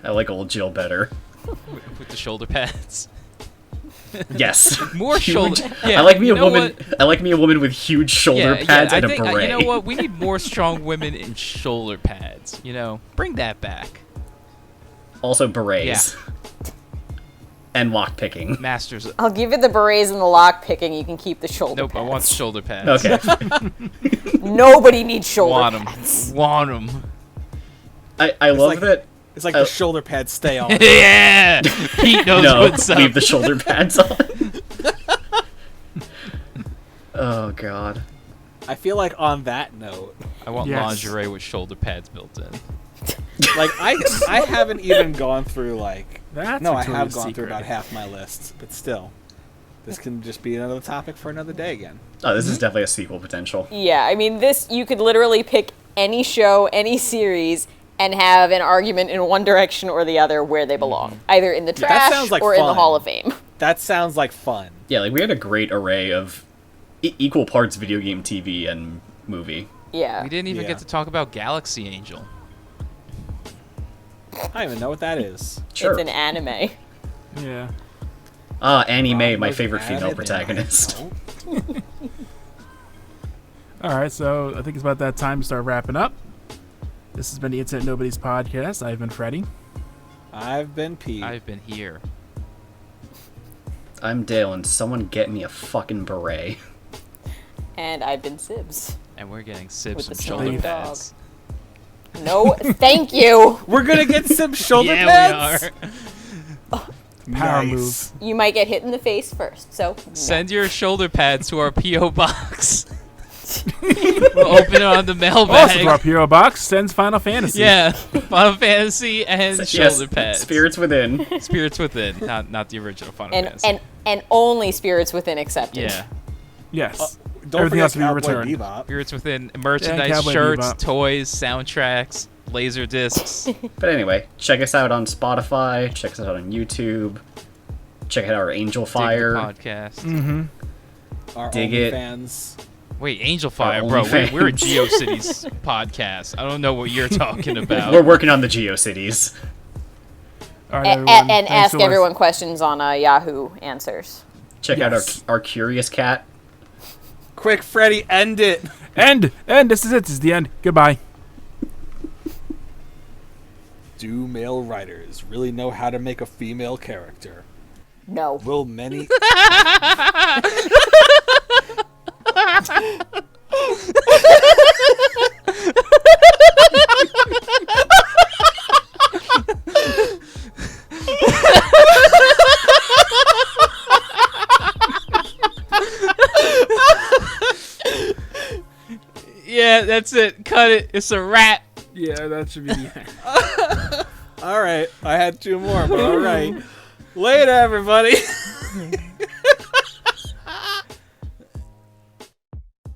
I like old Jill better. With the shoulder pads. Yes. More Huge- shoulder. Yeah, I like me you a know woman. what? I like me a woman with huge shoulder pads I and think, a beret. you know what? We need more strong women in shoulder pads. Bring that back. Also berets. And lock picking. Masters. I'll give you the berets and the lock picking. You can keep the shoulder Nope, pads. I want shoulder pads. Okay. Nobody needs shoulder Want pads. them. Want them. I love like- that. It's like the shoulder pads stay on. Yeah. Pete knows No, what's up. leave the shoulder pads on. Oh god. I feel like on that note, I want Yes. lingerie with shoulder pads built in. like I haven't even gone through like That's no, I have Victoria's gone through Secret. about half my list, but still, this can just be another topic for another day again. Oh, this is definitely a sequel potential. Yeah, I mean, you could literally pick any show, any series, and have an argument in one direction or the other where they belong. Either in the That trash sounds like or in the fun. Hall of Fame. That sounds like fun. Yeah, like we had a great array of equal parts video game, TV, and movie. Yeah. We didn't even Yeah. get to talk about Galaxy Angel. I don't even know what that is. Sure. It's an anime. Yeah. Annie Mae, my was favorite female added in. protagonist. All right, so I think it's about that time to start wrapping up. This has been the Internet Nobodies podcast. I've been Freddie. I've been Pete. I've been here. I'm Dale, and someone get me a fucking beret. And I've been Sibs. And we're getting Sibs With some the shoulder sleeve. pads. No, thank you. We're gonna get some shoulder Yeah, pads. we are. Power Nice. move. You might get hit in the face first, so. no. Send your shoulder pads to our P.O. box. We'll open it on the mailbag. Also, our PO box sends Final Fantasy. Yeah, Final Fantasy and Yes, shoulder pads. Spirits Within. Spirits Within, not the original Final And, Fantasy. and only Spirits Within accepted. Yeah, Yes. Don't Everything has forget to be Cowboy returned. Bebop. Spirits Within merchandise, Cowboy shirts, Bebop. toys, soundtracks, laser discs. But anyway, check us out on Spotify. Check us out on YouTube. Check out our Angel Dig the Fire. podcast. Mm-hmm. Our Dig it. fans. Wait, Angel Fire, Our bro. OnlyFans. We're a GeoCities podcast. I don't know what you're talking about. We're working on the GeoCities. All right, And everyone. Thanks ask for listening. everyone questions on Yahoo Answers. Check Yes. out our Curious Cat. Quick, Freddy, end it. End. This is it. This is the end. Goodbye. Do male writers really know how to make a female character? No. Will many... Yeah, that's it. Cut it. It's a wrap. Yeah, that should be the end. All right, I had two more, but all right. Later, everybody.